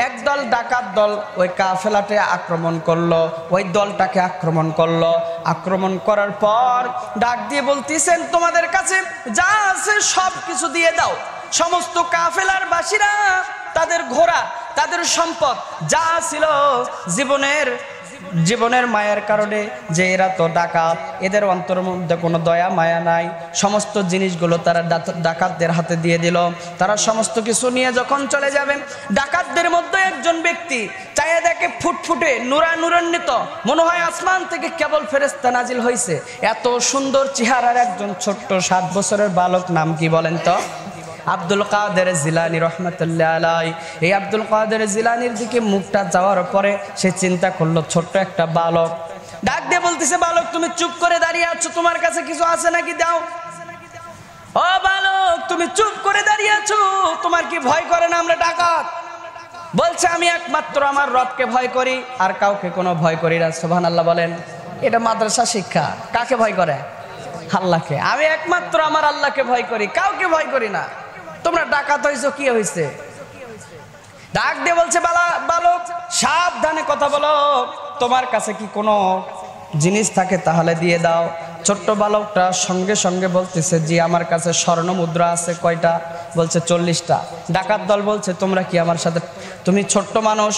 একদল ডাকাত দল ওই কাফেলাতে আক্রমণ করলো, ওই দলটাকে আক্রমণ করলো। আক্রমণ করার পর ডাক দিয়ে বলতেছেন, তোমাদের কাছে যা আছে সব কিছু দিয়ে দাও। সমস্ত কাফেলার বাসীরা তাদের ঘোড়া, তাদের সম্পদ যা ছিল, জীবনের মায়ার কারণে, যে এরা তো ডাকাত, এদের অন্তরের মধ্যে কোনো দয়া মায়া নাই, সমস্ত জিনিসগুলো তারা ডাকাতদের হাতে দিয়ে দিল। তারা সমস্ত কিছু নিয়ে যখন চলে যাবে, ডাকাতদের মধ্যে একজন ব্যক্তি চাইয়া দেখে ফুটফুটে নুরান্বিত, মনে হয় আসমান থেকে কেবল ফেরেশতা নাজিল হয়েছে, এত সুন্দর চেহারার একজন ছোট্ট 7 বছরের বালক। নাম কি বলেন তো? আব্দুল কাদের জিলানী রহমাতুল্লাহ আলাইহি। এই আব্দুল কাদের জিলানীর দিকে মুখটা যাওয়ার পরে সে চিন্তা করলো, ছোট্ট একটা বালক। ডাক দিয়ে বলতেছে, বালক তুমি চুপ করে দাঁড়িয়ে আছো, তোমার কাছে কিছু আছে নাকি দাও। ও বালক, তুমি চুপ করে দাঁড়িয়ে আছো, তোমার কি ভয় করে না? আমরা ডাকাত। বলছে, আমি একমাত্র আমার রবকে ভয় করি, আর কাউকে কোনো ভয় করি না। সুবহানাল্লাহ বলেন। এটা মাদ্রাসা শিক্ষা। কাকে ভয় করে? আল্লাহকে। আমি একমাত্র আমার আল্লাহকে ভয় করি, কাউকে ভয় করি না। তোমরা ডাকাত হইছো, কি হয়েছে? ডাক দিয়ে বলছে, বালক সাবধানে কথা বলো, তোমার কাছে কি কোনো জিনিস থাকে তাহলে দিয়ে দাও। ছোট্ট বালকটা সঙ্গে সঙ্গে বলতেছে, জি আমার কাছে স্বর্ণ মুদ্রা আছে। কয়টা? বলছে 40টা। ডাকাত দল বলছে, তোমরা কি আমার সাথে, তুমি ছোট্ট মানুষ,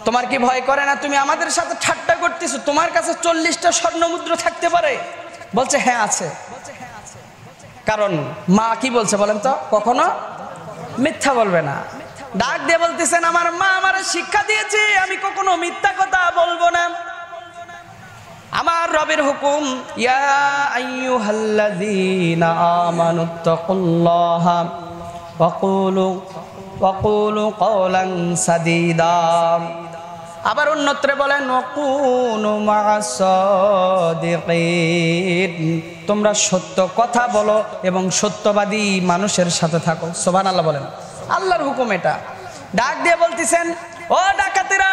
তোমার কি ভয় করে না? তুমি আমাদের সাথে ঠাট্টা করতেছো, তোমার কাছে 40টা স্বর্ণ মুদ্রা থাকতে পারে? বলছে, হ্যাঁ আছে। কারণ মা কি বলছে বলেন তো? কখনো মিথ্যা বলবে না। ডাক দিয়ে বলতেছেন, আমার মা আমার শিক্ষা দিয়েছে, আমি কখনো মিথ্যা কথা বলবো না। আমার রবের হুকুম, ইয়া আইয়ুহাল্লাযীনা আমানুত্তাকুল্লাহা ওয়া কুলু কওলান সাদীদা। আবার অন্যত্রে বলেন, ওয়াকুনু মা'আস সাদিকিন, তোমরা সত্য কথা বলো এবং সত্যবাদী মানুষের সাথে থাকো। সুবহানাল্লাহ বলেন। আল্লাহর হুকুম এটা। ডাক দিয়ে বলতেছেন, ও ডাকাতেরা,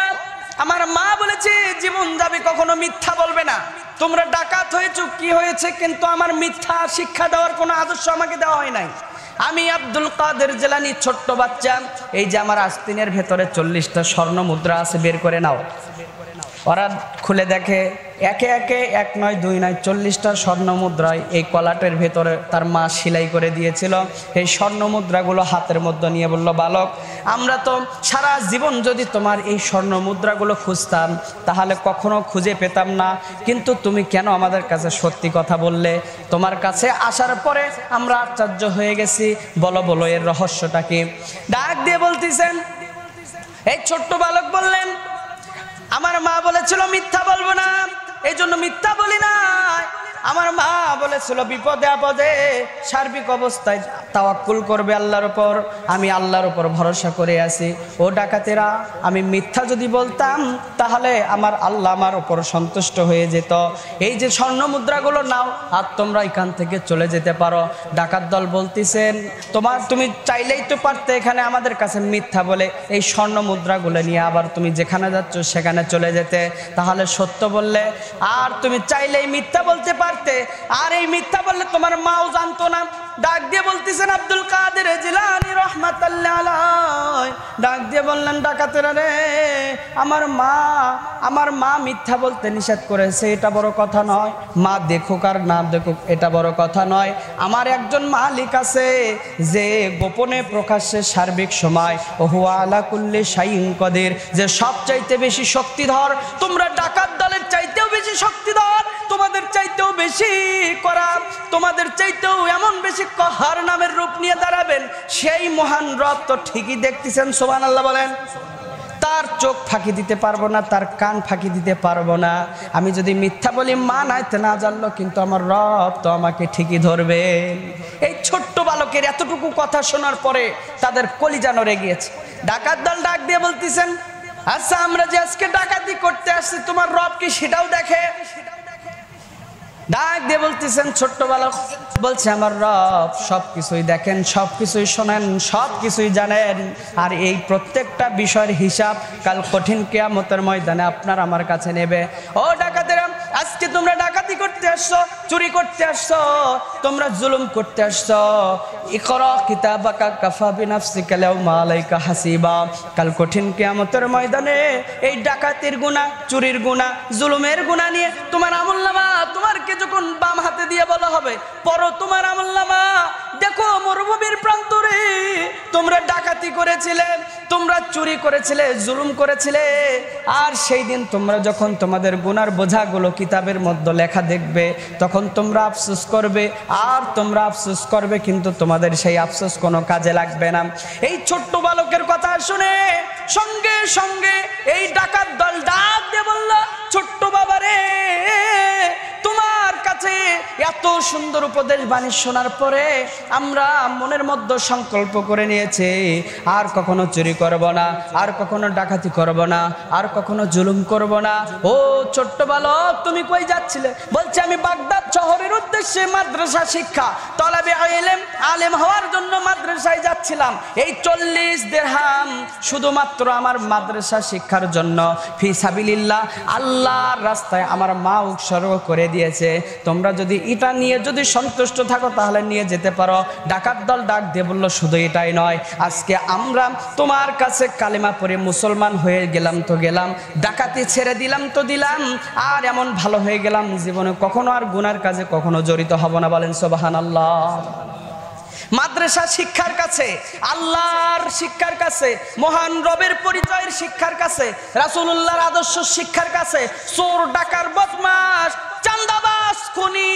আমার মা বলেছে জীবন যাবে, কখনো মিথ্যা বলবে না। তোমরা ডাকাত হয়েছো, কি হয়েছে, কিন্তু আমার মিথ্যা শিক্ষা দেওয়ার কোনো আদর্শ আমাকে দেওয়া হয় নাই। আমি আব্দুল কাদের জিলানী ছোট্ট বাচ্চা, এই যে আমার আস্তিনের ভেতরে 40টা স্বর্ণ মুদ্রা আছে, বের করে নাও। ওরা খুলে দেখে, একে একে 1 নয় 2 নয় 40টা স্বর্ণ মুদ্রায় এই কলাটের ভেতরে তার মা সেলাই করে দিয়েছিল। এই স্বর্ণ মুদ্রাগুলো হাতের মধ্যে নিয়ে বলল, বালক আমরা তো সারা জীবন যদি তোমার এই স্বর্ণ মুদ্রাগুলো খুঁজতাম তাহলে কখনো খুঁজে পেতাম না, কিন্তু তুমি কেন আমাদের কাছে সত্যি কথা বললে? তোমার কাছে আসার পরে আমরা আশ্চর্য হয়ে গেছি, বলো বলো এর রহস্যটা কি? ডাক দিয়ে বলতেছেন, এই ছোট্ট বালক বললেন, আমার মা বলেছিল মিথ্যা বলবো না, এই জন্য মিথ্যা বলি না। আমার মা বলেছিল বিপদে আপদে সার্বিক অবস্থায় তাওয়াক্কুল করবে আল্লাহর উপর। আমি আল্লাহর উপর ভরসা করে আছি। ও ডাকাতেরা, আমি মিথ্যা যদি বলতাম তাহলে আমার আল্লাহ আমার উপর সন্তুষ্ট হয়ে যেত। এই যে স্বর্ণ মুদ্রাগুলো নাও, আর তোমরা এখান থেকে চলে যেতে পারো। ডাকাত দল বলতেছেন তুমি চাইলেই তো পারতে এখানে আমাদের কাছে মিথ্যা বলে এই স্বর্ণ মুদ্রাগুলো নিয়ে আবার তুমি যেখানে যাচ্ছ সেখানে চলে যেতে, তাহলে সত্য বললে। আর তুমি চাইলেই মিথ্যা বলতে পারতে, আর এই মিথ্যা বললে তোমার মাও জানতো না। ডাক দিয়ে বলতেছেন আব্দুল কাদের জিলানী রাহমাতুল্লাহ আলাইহি, ডাক দিয়ে বললেন ডাকাতেরা রে, আমার মা মিথ্যা বলতে নিষেধ করেছে, এটা বড় কথা নয়। মা দেখুক আর না দেখুক এটা বড় কথা নয়। আমার একজন মালিক আছে যে গোপনে প্রকাশ্যে সার্বিক সময় হুয়া আলা কুল্লি শাইইন কদির, যে সবচাইতে বেশি শক্তিধর। তোমরা ডাকাত দলের চাইতেও বেশি শক্তিধর, তোমাদের চাইতেও বেশি করা, তোমাদের চাইতেও এমন বেশি কহার নামের রূপ নিয়ে দাঁড়াবেন সেই মহান রব তো ঠিকই দেখতেছেন। সুবহানাল্লাহ বলেন। তার চোখ ফাঁকি দিতে পারবো না, তার কান ফাঁকি দিতে পারবো না। আমি যদি মিথ্যা বলি মা নাইতে না জানলো, কিন্তু আমার রব তো আমাকে ঠিকই ধরবে। এই ছোট্ট বালকের এতটুকু কথা শোনার পরে তাদের কলিজা নড়ে গিয়েছে। ডাকাত দল ডাক দিয়ে বলতেছেন আচ্ছা, আমরা যে আজকে ডাকাতি করতে আসছি তোমার রব কি সেটাও দেখে? ডাক দিয়ে বলতেছেন ছোট্ট বালক বলছে আমার রব সবকিছুই দেখেন, সবকিছুই শোনেন, সবকিছুই জানেন। আর এই প্রত্যেকটা বিষয়ের হিসাব কাল কঠিন কিয়ামতের ময়দানে আপনার আমার কাছে নেবে। ও ডাকাতেরা, আজকে তোমরা ডাকাতি করতে আসছো, চুরি করতে আসছো, তোমরা জুলুম করতে আসছো। ইকরা কিতাবাকা কাফা বিনাফসিকা আল-ইয়াওমা আলাইকা হাসিবা। কাল কঠিন কিয়ামতের ময়দানে এই ডাকাতির গুনাহ, চুরির গুনাহ, জুলুমের গুনাহ নিয়ে তোমার আমলনামা তোমারকে যখন বাম হাতে দিয়ে বলা হবে পড়ো তোমার আমলনামা, দেখো মরুভূমির প্রান্তরে তোমরা ডাকাতি করেছিলে, তোমরা চুরি করেছিলে, জুলুম করেছিলে। আর সেই দিন তোমরা যখন তোমাদের গুনার বোঝাগুলো কিতাবের মধ্যে লেখা দেখবে তখন তোমরা আফসোস করবে, আর তোমরা আফসোস করবে, কিন্তু তোমাদের সেই আফসোস কোনো কাজে লাগবে না। এই ছোট্ট বালকের কথা শুনে সঙ্গে সঙ্গে এই ডাকাত দল ডাক দিয়ে বলল ছোট্ট বাবারে, তোমার কাছে এত সুন্দর উপদেশ বাণী শোনার পরে আমরা মনের মধ্যে সংকল্প করে নিয়েছি আর কখনো চুরি করব না, আর কখনো ডাকাতি করব না, আর কখনো জুলুম করব না। ও ছোট্ট বালক, তুমি কই যাচ্ছিলে? বলছে আমি বাগদাদ শহরের উদ্দেশ্যে মাদ্রাসা শিক্ষা তলাবে আলেম হওয়ার জন্য মাদ্রাসায় যাচ্ছিলাম। এই 40 দিরহাম শুধুমাত্র আমার মাদ্রাসা শিক্ষার জন্য ফি সাবিলিল্লাহ আল্লাহর রাস্তায় আমার মা উৎসর্গ করে দিয়েছে। তোমরা যদি এটা নিয়ে যদি সন্তুষ্ট থাকো তাহলে নিয়ে যেতে পারো। ডাকাত দল ডাক দিয়ে বলল শুধু এটাই নয়, আজকে আমরা তোমার কাছে কালেমা পড়ে মুসলমান হয়ে গেলাম তো গেলাম, ডাকাতি ছেড়ে দিলাম তো দিলাম, আর এমন ভালো হয়ে গেলাম জীবনে কখনো আর গুনার কাজে কখনো জড়িত হব না। বলেন সুবহানাল্লাহ। মাদ্রাসা শিক্ষার কাছে, আল্লাহর শিক্ষার কাছে, মহান রবের পরিচয়ের শিক্ষার কাছে, রাসূলুল্লাহর আদর্শ শিক্ষার কাছে চোর, ডাকার, বদমাশ, চাঁদাবাজ, খুনি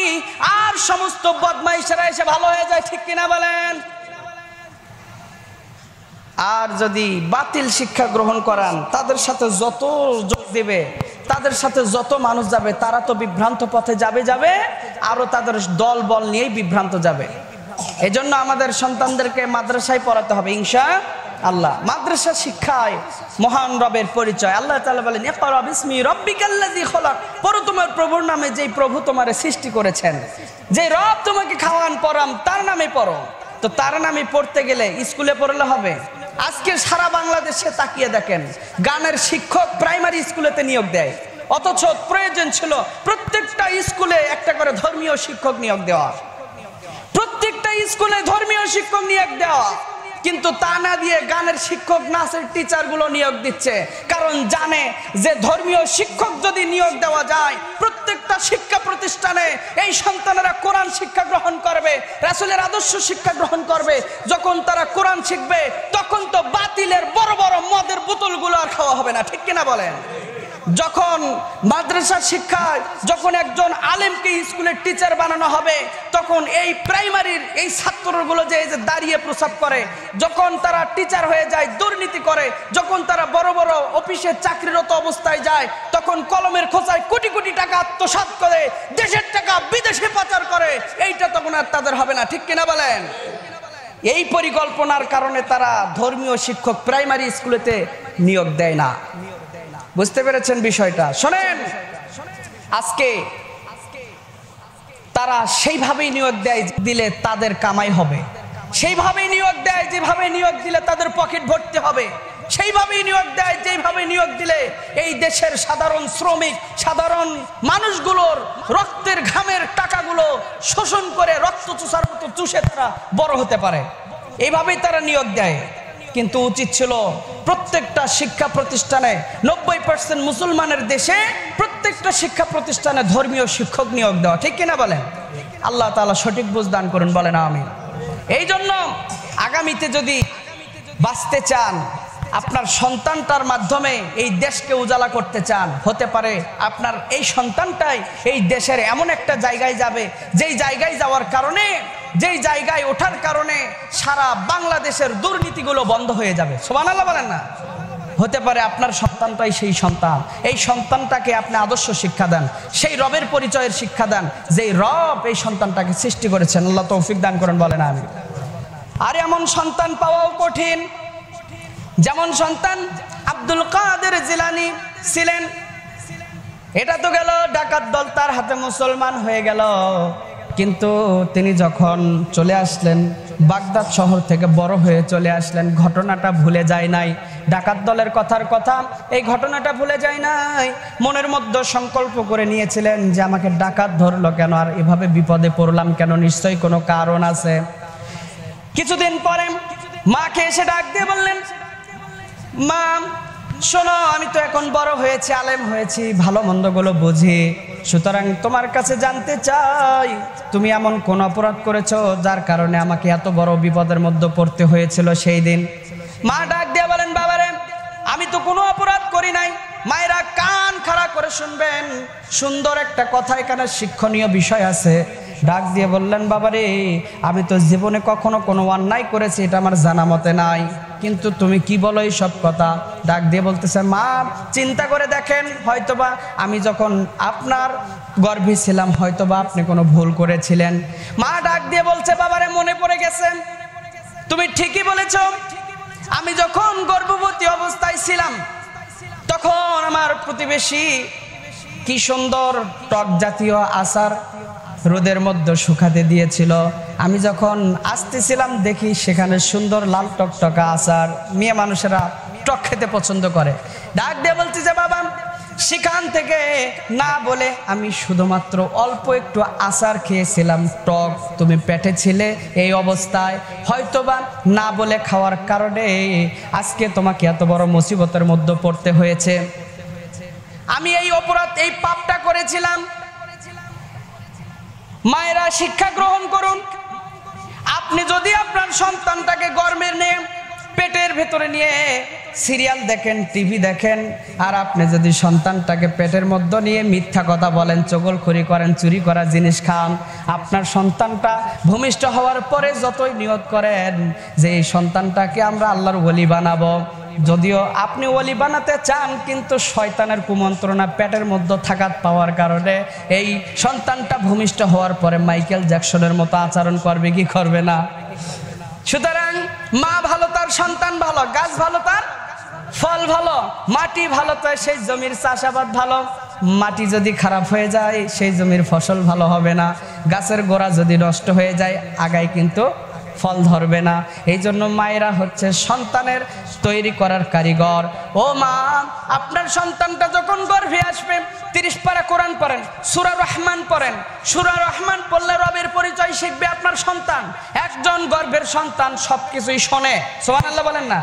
আর সমস্ত বদমাইশেরা এসে ভালো হয়ে যায়। ঠিক কিনা বলেন? আর যদি বাতিল শিক্ষা গ্রহণ করান তাদের সাথে যত যোগ দেবে, তাদের সাথে যত মানুষ যাবে তারা তো বিভ্রান্ত পথে যাবে, আরো তাদের দল বল নিয়েই বিভ্রান্ত যাবে। এজন্য আমাদের সন্তানদেরকে মাদ্রাসায় পড়াতে হবে ইনশাআল্লাহ। মাদ্রাসা শিক্ষায় মহান রবের পরিচয়। আল্লাহ তাআলা বলেন ইকরা বিসমি রাব্বিকাল্লাযী খলাক, পড়ো তোমার প্রভুর নামে যেই প্রভু তোমারে সৃষ্টি করেছেন। যে রব তোমাকে খাওয়ান পড়ান তার নামে পড়ো। তো তার নামে পড়তে গেলে স্কুলে পড়লে হবে? আজকে সারা বাংলাদেশে তাকিয়ে দেখেন, গানের শিক্ষক প্রাইমারি স্কুলেতে নিয়োগ দেয়, অথচ প্রয়োজন ছিল প্রত্যেকটা স্কুলে একটা করে ধর্মীয় শিক্ষক নিয়োগ দেওয়া, প্রত্যেকটা স্কুলে ধর্মীয় শিক্ষক নিয়োগ দেওয়া। কিন্তু তা না দিয়ে গানের শিক্ষক, নাচের টিচারগুলো নিয়োগ দিচ্ছে, কারণ জানে যে ধর্মীয় শিক্ষক যদি নিয়োগ দেওয়া যায় প্রত্যেকটা শিক্ষা প্রতিষ্ঠানে এই সন্তানেরা কোরআন শিক্ষা গ্রহণ করবে, রাসূলের আদর্শ শিক্ষা গ্রহণ করবে। যখন তারা কোরআন শিখবে তখন তো বাতিলের বড় বড় মদের বোতলগুলো আর খাওয়া হবে না। ঠিক কিনা বলেন? যখন মাদ্রাসা শিক্ষায় যখন একজন আলেমকে স্কুলের টিচার বানানো হবে, তখন এই প্রাইমারির এই ছাত্রগুলো যে দাঁড়িয়ে প্রস্রাব করে, যখন তারা টিচার হয়ে যায় দুর্নীতি করে, যখন তারা বড় বড় অফিসে চাকরিরত অবস্থায় যায়, তখন কলমের খোঁচায় কোটি কোটি টাকা আত্মসাৎ করে দেশের টাকা বিদেশে পাচার করে, এইটা তখন আর তাদের হবে না। ঠিক কিনা বলেন? এই পরিকল্পনার কারণে তারা ধর্মীয় শিক্ষক প্রাইমারি স্কুলেতে নিয়োগ দেয় না। বুঝতে পেরেছেন বিষয়টা? শোনেন, আজকে তারা সেইভাবেই নিয়োগ দেয় দিলে তাদের কামাই হবে, সেইভাবেই নিয়োগ দেয় যেভাবে নিয়োগ দিলে তাদের পকেট ভর্তি হবে, সেইভাবেই নিয়োগ দেয় যেভাবে নিয়োগ দিলে এই দেশের সাধারণ শ্রমিক, সাধারণ মানুষগুলোর রক্তের ঘামের টাকাগুলো শোষণ করে রক্ত চুষার মতো চুষে তারা বড় হতে পারে, এইভাবেই তারা নিয়োগ দেয়। কিন্তু উচিত ছিল প্রত্যেকটা শিক্ষা প্রতিষ্ঠানে 90% মুসলমানের দেশে প্রত্যেকটা শিক্ষা প্রতিষ্ঠানে ধর্মীয় শিক্ষক নিয়োগ দেওয়া। ঠিক কিনা বলেন? আল্লাহ তাআলা সঠিক বুঝ দান করুন, বলেন আমিন। এই জন্য আগামীতে যদি বাঁচতে চান, আপনার সন্তানটার মাধ্যমে এই দেশকে উজালা করতে চান, হতে পারে আপনার এই সন্তানটাই এই দেশের এমন একটা জায়গায় যাবে, যেই জায়গায় যাওয়ার কারণে, যেই জায়গায় ওঠার কারণে সারা বাংলাদেশের দুর্নীতিগুলো বন্ধ হয়ে যাবে। সুবহানাল্লাহ বলেন না? হতে পারে আপনার সন্তানটাই সেই সন্তান, এই সন্তানটাকে আপনি আদর্শ শিক্ষা দেন, সেই রবের পরিচয়ের শিক্ষা দেন, যেই রব এই সন্তানটাকে সৃষ্টি করেছেন। আল্লাহ তৌফিক দান করেন, বলেন আমিন। আর এমন সন্তান পাওয়াও কঠিন, যেমন সন্তান আব্দুল কাদের জিলানী ছিলেন। এটা তো গেল, ডাকাত দল তার হাতে মুসলমান হয়ে গেল, কিন্তু তিনি যখন চলে আসলেন বাগদাদ শহর থেকে বড় হয়ে চলে আসলেন, ঘটনাটা ভুলে যায় নাই। ডাকাত দলের কথার কথা, এই ঘটনাটা ভুলে যায় নাই। মনের মধ্যে সংকল্প করে নিয়েছিলেন যে আমাকে ডাকাত ধরলো কেন, আর এভাবে বিপদে পড়লাম কেন, নিশ্চয়ই কোনো কারণ আছে। কিছুদিন পরে মাকে এসে ডাক দিয়ে বললেন, মা শোনো, আমি তো এখন বড় হয়েছি, আলেম হয়েছি, ভালো মন্দগুলো বুঝি, সুতরাং তোমার কাছে জানতে চাই তুমি এমন কোন অপরাধ করেছো যার কারণে আমাকে এত বড় বিপদের মধ্যে পড়তে হয়েছিল সেই দিন। মা ডাক দিয়ে বলেন, বাবারে আমি তো কোনো অপরাধ করি নাই। মায়েরা কান খাড়া করে শুনবেন, সুন্দর একটা কথা, এখানে শিক্ষণীয় বিষয় আছে। ডাক দিয়ে বললেন, বাবারে আমি তো জীবনে কখনো কোনো অন্যায় করেছি এটা আমার জানা মতে নাই, কিন্তু তুমি কি বলো এই সব কথা? ডাক দিয়ে বলতেছে, মা চিন্তা করে দেখেন, হয়তোবা আমি যখন আপনার গর্ভে ছিলাম হয়তোবা আপনি কোনো ভুল করেছিলেন। মা ডাক দিয়ে বলছে, বাবারে মনে পড়ে গেছে, তুমি ঠিকই বলেছ, আমি যখন গর্ভবতী অবস্থায় ছিলাম তখন আমার প্রতিবেশী কি সুন্দর টক জাতীয় আচার রোদের মধ্যে শুকাতে দিয়েছিল, আমি যখন আসতেছিলাম দেখি সেখানে সুন্দর লাল টকটকা আচার, মেয়ে মানুষেরা টক খেতে পছন্দ করে। ডাক দিয়ে বলছি যে বাবা সেখান থেকে না বলে আমি শুধুমাত্র অল্প একটু আচার খেয়েছিলাম টক, তুমি পেটে ছিলে এই অবস্থায়, হয়তোবা না বলে খাওয়ার কারণে আজকে তোমাকে এত বড় মুসিবতের মধ্যে পড়তে হয়েছে। আমি এই অপরাধ, এই পাপটা করেছিলাম। মায়েরা শিক্ষা গ্রহণ করুন, আপনি যদি আপনার সন্তানটাকে গর্ভে নিয়ে পেটের ভেতরে নিয়ে সিরিয়াল দেখেন, টিভি দেখেন, আর আপনি যদি সন্তানটাকে পেটের মধ্যে নিয়ে মিথ্যা কথা বলেন, চগলখড়ি করেন, চুরি করা জিনিস খান, আপনার সন্তানটা ভূমিষ্ঠ হওয়ার পরে যতই নিয়ত করেন যে এই সন্তানটাকে আমরা আল্লাহর ওলি বানাবো, যদিও আপনি ওলি বানাতে চান, কিন্তু শয়তানের কুমন্ত্রণা পেটের মধ্যে থাকাত পাওয়ার কারণে এই সন্তানটা ভূমিষ্ঠ হওয়ার পরে মাইকেল জ্যাকসনের মতো আচরণ করবে কি করবে না। সুতরাং মা ভালো তার সন্তান ভালো, গাছ ভালো তার ফল ভালো, মাটি ভালো তো সেই জমির চাষাবাদ ভালো। মাটি যদি খারাপ হয়ে যায় সেই জমির ফসল ভালো হবে না, গাছের গোড়া যদি নষ্ট হয়ে যায় আগায় কিন্তু ফল ধরবে না। এই জন্য মায়েরা হচ্ছে সন্তানের তৈরি করার কারিগর। ও মা, আপনার সন্তানটা যখন গর্ভে আসবে 30 পারা কোরআন পড়েন, সূরা রহমান পড়েন, সূরা রহমান পড়লে রবের পরিচয় শিখবে আপনার সন্তান। একজন গর্ভের সন্তান সবকিছুই শোনে, সুবহানাল্লাহ বলেন না?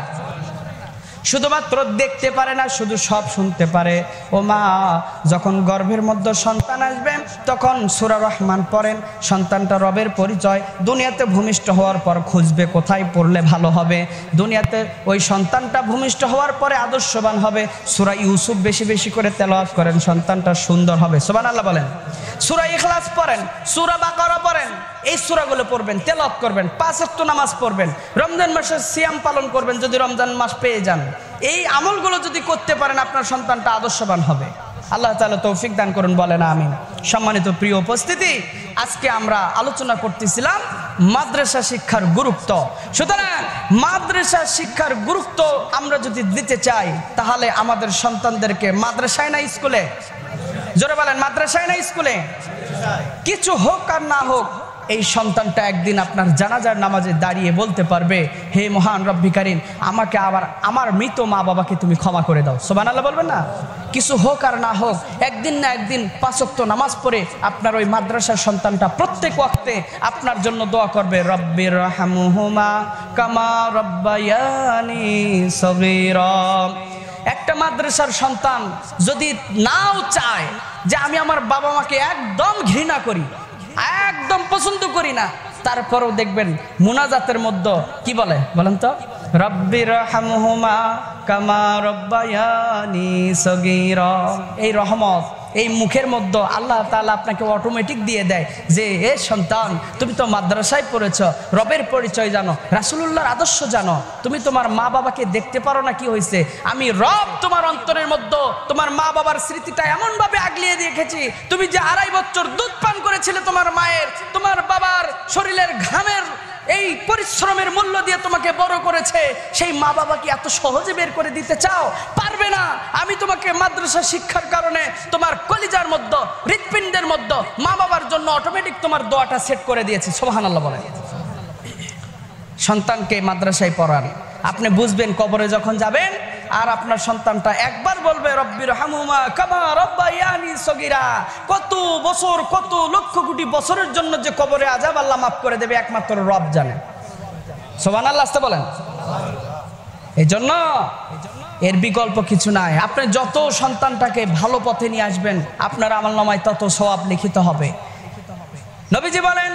শুধুমাত্র দেখতে পারে না, শুধু সব শুনতে পারে। ও মা, যখন গর্ভের মধ্যে সন্তান আসবে তখন সূরা রহমান পড়েন, সন্তানটা রবের পরিচয়। দুনিয়াতে ভূমিষ্ঠ হওয়ার পর খুঁজবে কোথায় পড়লে ভালো হবে। দুনিয়াতে ওই সন্তানটা ভূমিষ্ঠ হওয়ার পরে আদর্শবান হবে। সূরা ইউসুফ বেশি বেশি করে তেলাওয়াত করেন, সন্তানটা সুন্দর হবে। সুবহানাল্লাহ বলেন। সূরা ইখলাস পড়েন, সূরা বাকারা পড়েন, এই সূরাগুলো পড়বেন, তেলাওয়াত করবেন, 5 ওয়াক্ত নামাজ পড়বেন, রমজান মাসে সিয়াম পালন করবেন যদি রমজান মাস পেয়ে যান। এই আমলগুলো যদি করতে পারেন আপনার সন্তানটা আদর্শবান হবে। আল্লাহ তাআলা তৌফিক দান করুন, বলেন আমিন। সম্মানিত প্রিয় উপস্থিতি, আজকে আমরা আলোচনা করতেছিলাম মাদ্রাসা শিক্ষার গুরুত্ব। সুতরাং মাদ্রাসা শিক্ষার গুরুত্ব আমরা যদি দিতে চাই তাহলে আমাদের সন্তানদেরকে মাদ্রাসায় না স্কুলে, জোরে বলেন, মাদ্রাসায় না স্কুলে, কিছু হোক আর না হোক এই সন্তানটা একদিন আপনার জানাজার নামাজে দাঁড়িয়ে বলতে পারবে, হে মহান রব্বি কারীম, আমাকে আবার আমার মৃত মা বাবাকে তুমি ক্ষমা করে দাও। সুবহানাল্লাহ বলবেন না? কিছু হোক আর না হোক একদিন না একদিন 5 ওয়াক্ত নামাজ পড়ে আপনার ওই মাদ্রাসার সন্তানটা প্রত্যেক ওয়াক্তে আপনার জন্য দোয়া করবে, রব্বির রহমহুমা কামা রব্বায়ানি সগীরা। একটা মাদ্রাসার সন্তান যদি নাও চায় যে আমি আমার বাবা মাকে একদম ঘৃণা করি, একদম পছন্দ করি না, তারপরেও দেখবেন মুনাজাতের মধ্যে কি বলে বলেন তো, রব্বির রহমহুমা কামা রব্বায়ানি সগীরা। এই রহমত এই মুখের মধ্যে আল্লাহ তাআলা আপনাকে অটোমেটিক দিয়ে দেয় যে এ সন্তান, তুমি তো মাদ্রাসায় পড়েছ, রবের পরিচয় জানো, রাসূলুল্লাহর আদর্শ জানো, তুমি তোমার মা বাবাকে দেখতে পারো না, কি হয়েছে, আমি রব তোমার অন্তরের মধ্যে তোমার মা বাবার স্মৃতিটা এমনভাবে আগলিয়ে রেখেছি, তুমি যে 2.5 বছর দুধ পান করেছিলে তোমার মায়ের, তোমার বাবার শরীরের ঘামের এই পরিশ্রমের মূল্য দিয়ে তোমাকে বড় করেছে, সেই মা বাবা কি এত সহজে বের করে দিতে চাও? পারবে না। আমি তোমাকে মাদ্রাসা শিক্ষার কারণে তোমার কলিজার মধ্যে, হৃৎপিণ্ডের মধ্যে মা বাবার জন্য অটোমেটিক তোমার দোয়াটা সেট করে দিয়েছি। সুবহানাল্লাহ বলেন। সন্তানকে মাদ্রাসায় পড়ান, আপনি বুঝবেন কবরে যখন যাবেন আর আপনার সন্তানটা একবার বলবে রব্বির রহমহুমা কামা রব্বায়ানি সগীরা। কত বছর, কত লক্ষ কোটি বছরের জন্য যে কবরে আযাব আল্লাহ মাফ করে দেবে একমাত্র রব জানে। সুবহানাল্লাহ আসতে বলেন। এই জন্য এর বিকল্প কিছু নাই। আপনি যত সন্তানটাকে ভালো পথে নিয়ে আসবেন আপনার আমলনামায় তত সওয়াব লিখিত হবে। নবীজি বলেন,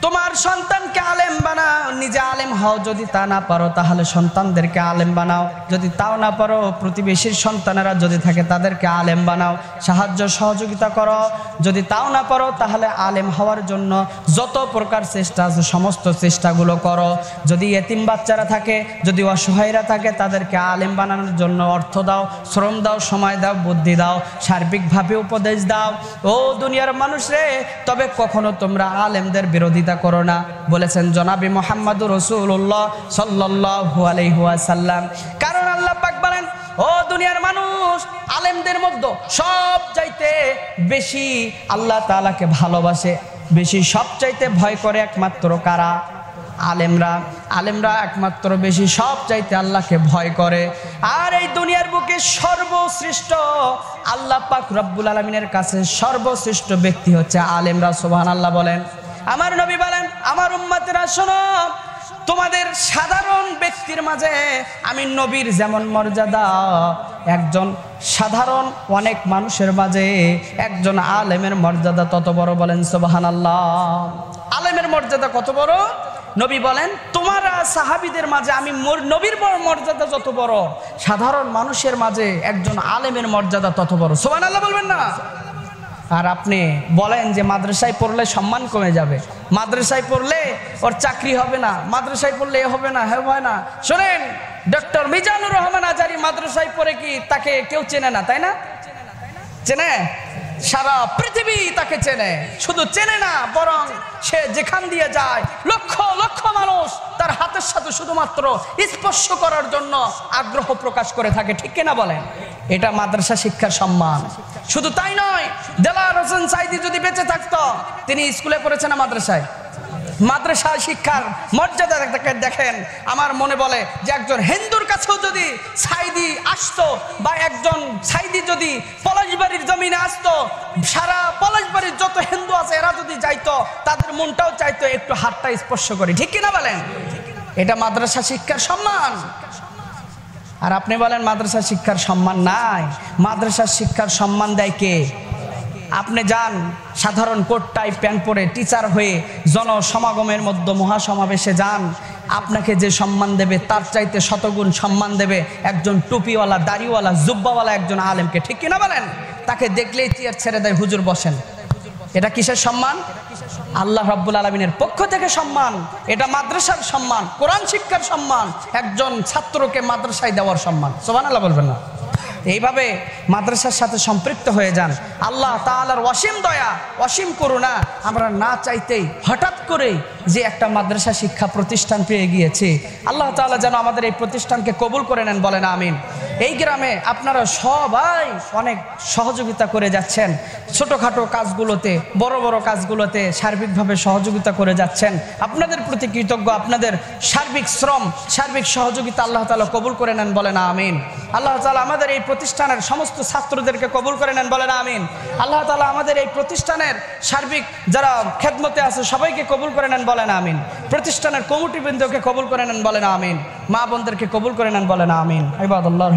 তোমার সন্তানকে আলেম বানাও, নিজে আলেম হও, যদি তা না পারো তাহলে সন্তানদেরকে আলেম বানাও, যদি তাও না পারো প্রতিবেশীর সন্তানেরা যদি থাকে তাদেরকে আলেম বানাও, সাহায্য সহযোগিতা করো, যদি তাও না পারো তাহলে আলেম হওয়ার জন্য যত প্রকার চেষ্টা আছে সমস্ত চেষ্টাগুলো করো। যদি এতিম বাচ্চারা থাকে, যদি অসহায়রা থাকে তাদেরকে আলেম বানানোর জন্য অর্থ দাও, শ্রম দাও, সময় দাও, বুদ্ধি দাও, সার্বিকভাবে উপদেশ দাও। ও দুনিয়ার মানুষ রে, তবে কখনো তোমরা আলেমদের বিরোধিতা করো না, বলেছেন জনাবি মুহাম্মদুর রাসূলুল্লাহ সাল্লাল্লাহু আলাইহি ওয়াসাল্লাম। কারণ আল্লাহ পাক বলেন, ও দুনিয়ার মানুষ, আলেমদের মধ্যে সবচাইতে বেশি আল্লাহ তাআলাকে ভালোবাসে, বেশি সবচাইতে ভয় করে একমাত্র কারা? আলেমরা। আলেমরা একমাত্র বেশি সবচাইতে আল্লাহকে ভয় করে। আর এই দুনিয়ার বুকে সর্বশ্রেষ্ঠ আল্লাহ পাক রব্বুল আলামিনের কাছে সর্বশ্রেষ্ঠ ব্যক্তি হচ্ছে আলেমরা। সুবহানাল্লাহ বলেন। আমার নবী বলেন, আমার উম্মতেরা শোনো, তোমাদের সাধারণ ব্যক্তির মাঝে আমি নবীর যেমন মর্যাদা, একজন সাধারণ অনেক মানুষের মাঝে একজন আলেমের মর্যাদা তত বড়। বলেন সুবহানাল্লাহ। আলেমের মর্যাদা কত বড়? নবী বলেন, তোমারা সাহাবীদের মাঝে আমি নবীর মর্যাদা যত বড়, সাধারণ মানুষের মাঝে একজন আলেমের মর্যাদা তত বড়। সুবহানাল্লাহ বলবেন না? আর আপনি বলেন যে মাদ্রাসায় পড়লে সম্মান কমে যাবে, মাদ্রাসায় পড়লে ওর চাকরি হবে না, মাদ্রাসায় পড়লে এ হবে না, হ্যাঁ হয় না। শোনেন, ডক্টর মিজানুর রহমান আজারি মাদ্রাসায় পড়ে কি তাকে কেউ চেনে না, তাই না? চেনে? সারা পৃথিবী তাকে চেনে। শুধু চেনে না, বরং সে যেখান দিয়ে যায় লক্ষ লক্ষ মানুষ তার হাতের সাথে শুধুমাত্র স্পর্শ করার জন্য আগ্রহ প্রকাশ করে থাকে। ঠিক কিনা বলেন? এটা মাদ্রাসা শিক্ষার সম্মান। শুধু তাই নয়, দেলাওয়ার হোসেন সাইদি যদি বেঁচে থাকতো, তিনি স্কুলে পড়েছেন না মাদ্রাসায়? মাদ্রাসা শিক্ষার মর্যাদা দেখেন। আমার মনে বলে যে একজন হিন্দুর কাছেও যদি সাইদি আসতো, বা একজন সাইদি যদি পলাশবাড়ির জমিনে আসতো, সারা পলাশবাড়ির যত হিন্দু আছে এরা যদি যাইতো, তাদের মনটাও চাইতো একটু হাতটা স্পর্শ করে। ঠিক কিনা বলেন? এটা মাদ্রাসা শিক্ষার সম্মান। আর আপনি বলেন মাদ্রাসা শিক্ষার সম্মান নাই। মাদ্রাসা শিক্ষার সম্মান দেয় কে? আপনি যান সাধারণ কোট টাই প্যান্ট পরে টিচার হয়ে জনসমাগমের মধ্যে মহাসমাবেশে যান, আপনাকে যে সম্মান দেবে তার চাইতে শতগুণ সম্মান দেবে একজন টুপিওয়ালা, দাড়িওয়ালা, জুব্বাওয়ালা একজন আলেমকে। ঠিক কিনা বলেন? তাকে দেখলেই চেয়ার ছেড়ে দেয়, হুজুর বসেন। এটা কিসের সম্মান? আল্লাহ রাব্বুল আলামিনের পক্ষ থেকে সম্মান। এটা মাদ্রাসার সম্মান, কোরআন শিক্ষার সম্মান, একজন ছাত্রকে মাদ্রাসায় দেওয়ার সম্মান। সুবহানাল্লাহ বলবেন না? এইভাবে মাদ্রাসার সাথে সম্পৃক্ত হয়ে যান। আল্লাহ তাআলার অসীম দয়া, অসীম করুণা, আমরা না চাইতেই হঠাৎ করে যে একটা মাদ্রাসা শিক্ষা প্রতিষ্ঠান পেয়ে গিয়েছে, আল্লাহ তাআলা যেন আমাদের এই প্রতিষ্ঠানকে কবুল করে নেন, বলেন আমিন। এই গ্রামে আপনারা সবাই অনেক সহযোগিতা করে যাচ্ছেন, ছোটোখাটো কাজগুলোতে, বড় বড় কাজগুলোতে সার্বিকভাবে সহযোগিতা করে যাচ্ছেন। আপনাদের প্রতি কৃতজ্ঞ। আপনাদের সার্বিক শ্রম, সার্বিক সহযোগিতা আল্লাহ তাআলা কবুল করে নেন, বলেন আমিন। আল্লাহ তাআলা আমাদের এই প্রতিষ্ঠানের সমস্ত ছাত্রদেরকে কবুল করে নেন, বলেন আমিন। আল্লাহ তাআলা আমাদের এই প্রতিষ্ঠানের সার্বিক যারা খেদমতে আছে সবাইকে কবুল করে নেন, বলেন আমিন। প্রতিষ্ঠানের কমিটিবৃন্দকে কবুল করে নেন, বলেন আমিন। মা বোনদেরকে কবুল করে নেন, বলেন আমিন। ইবাদাল্লাহ।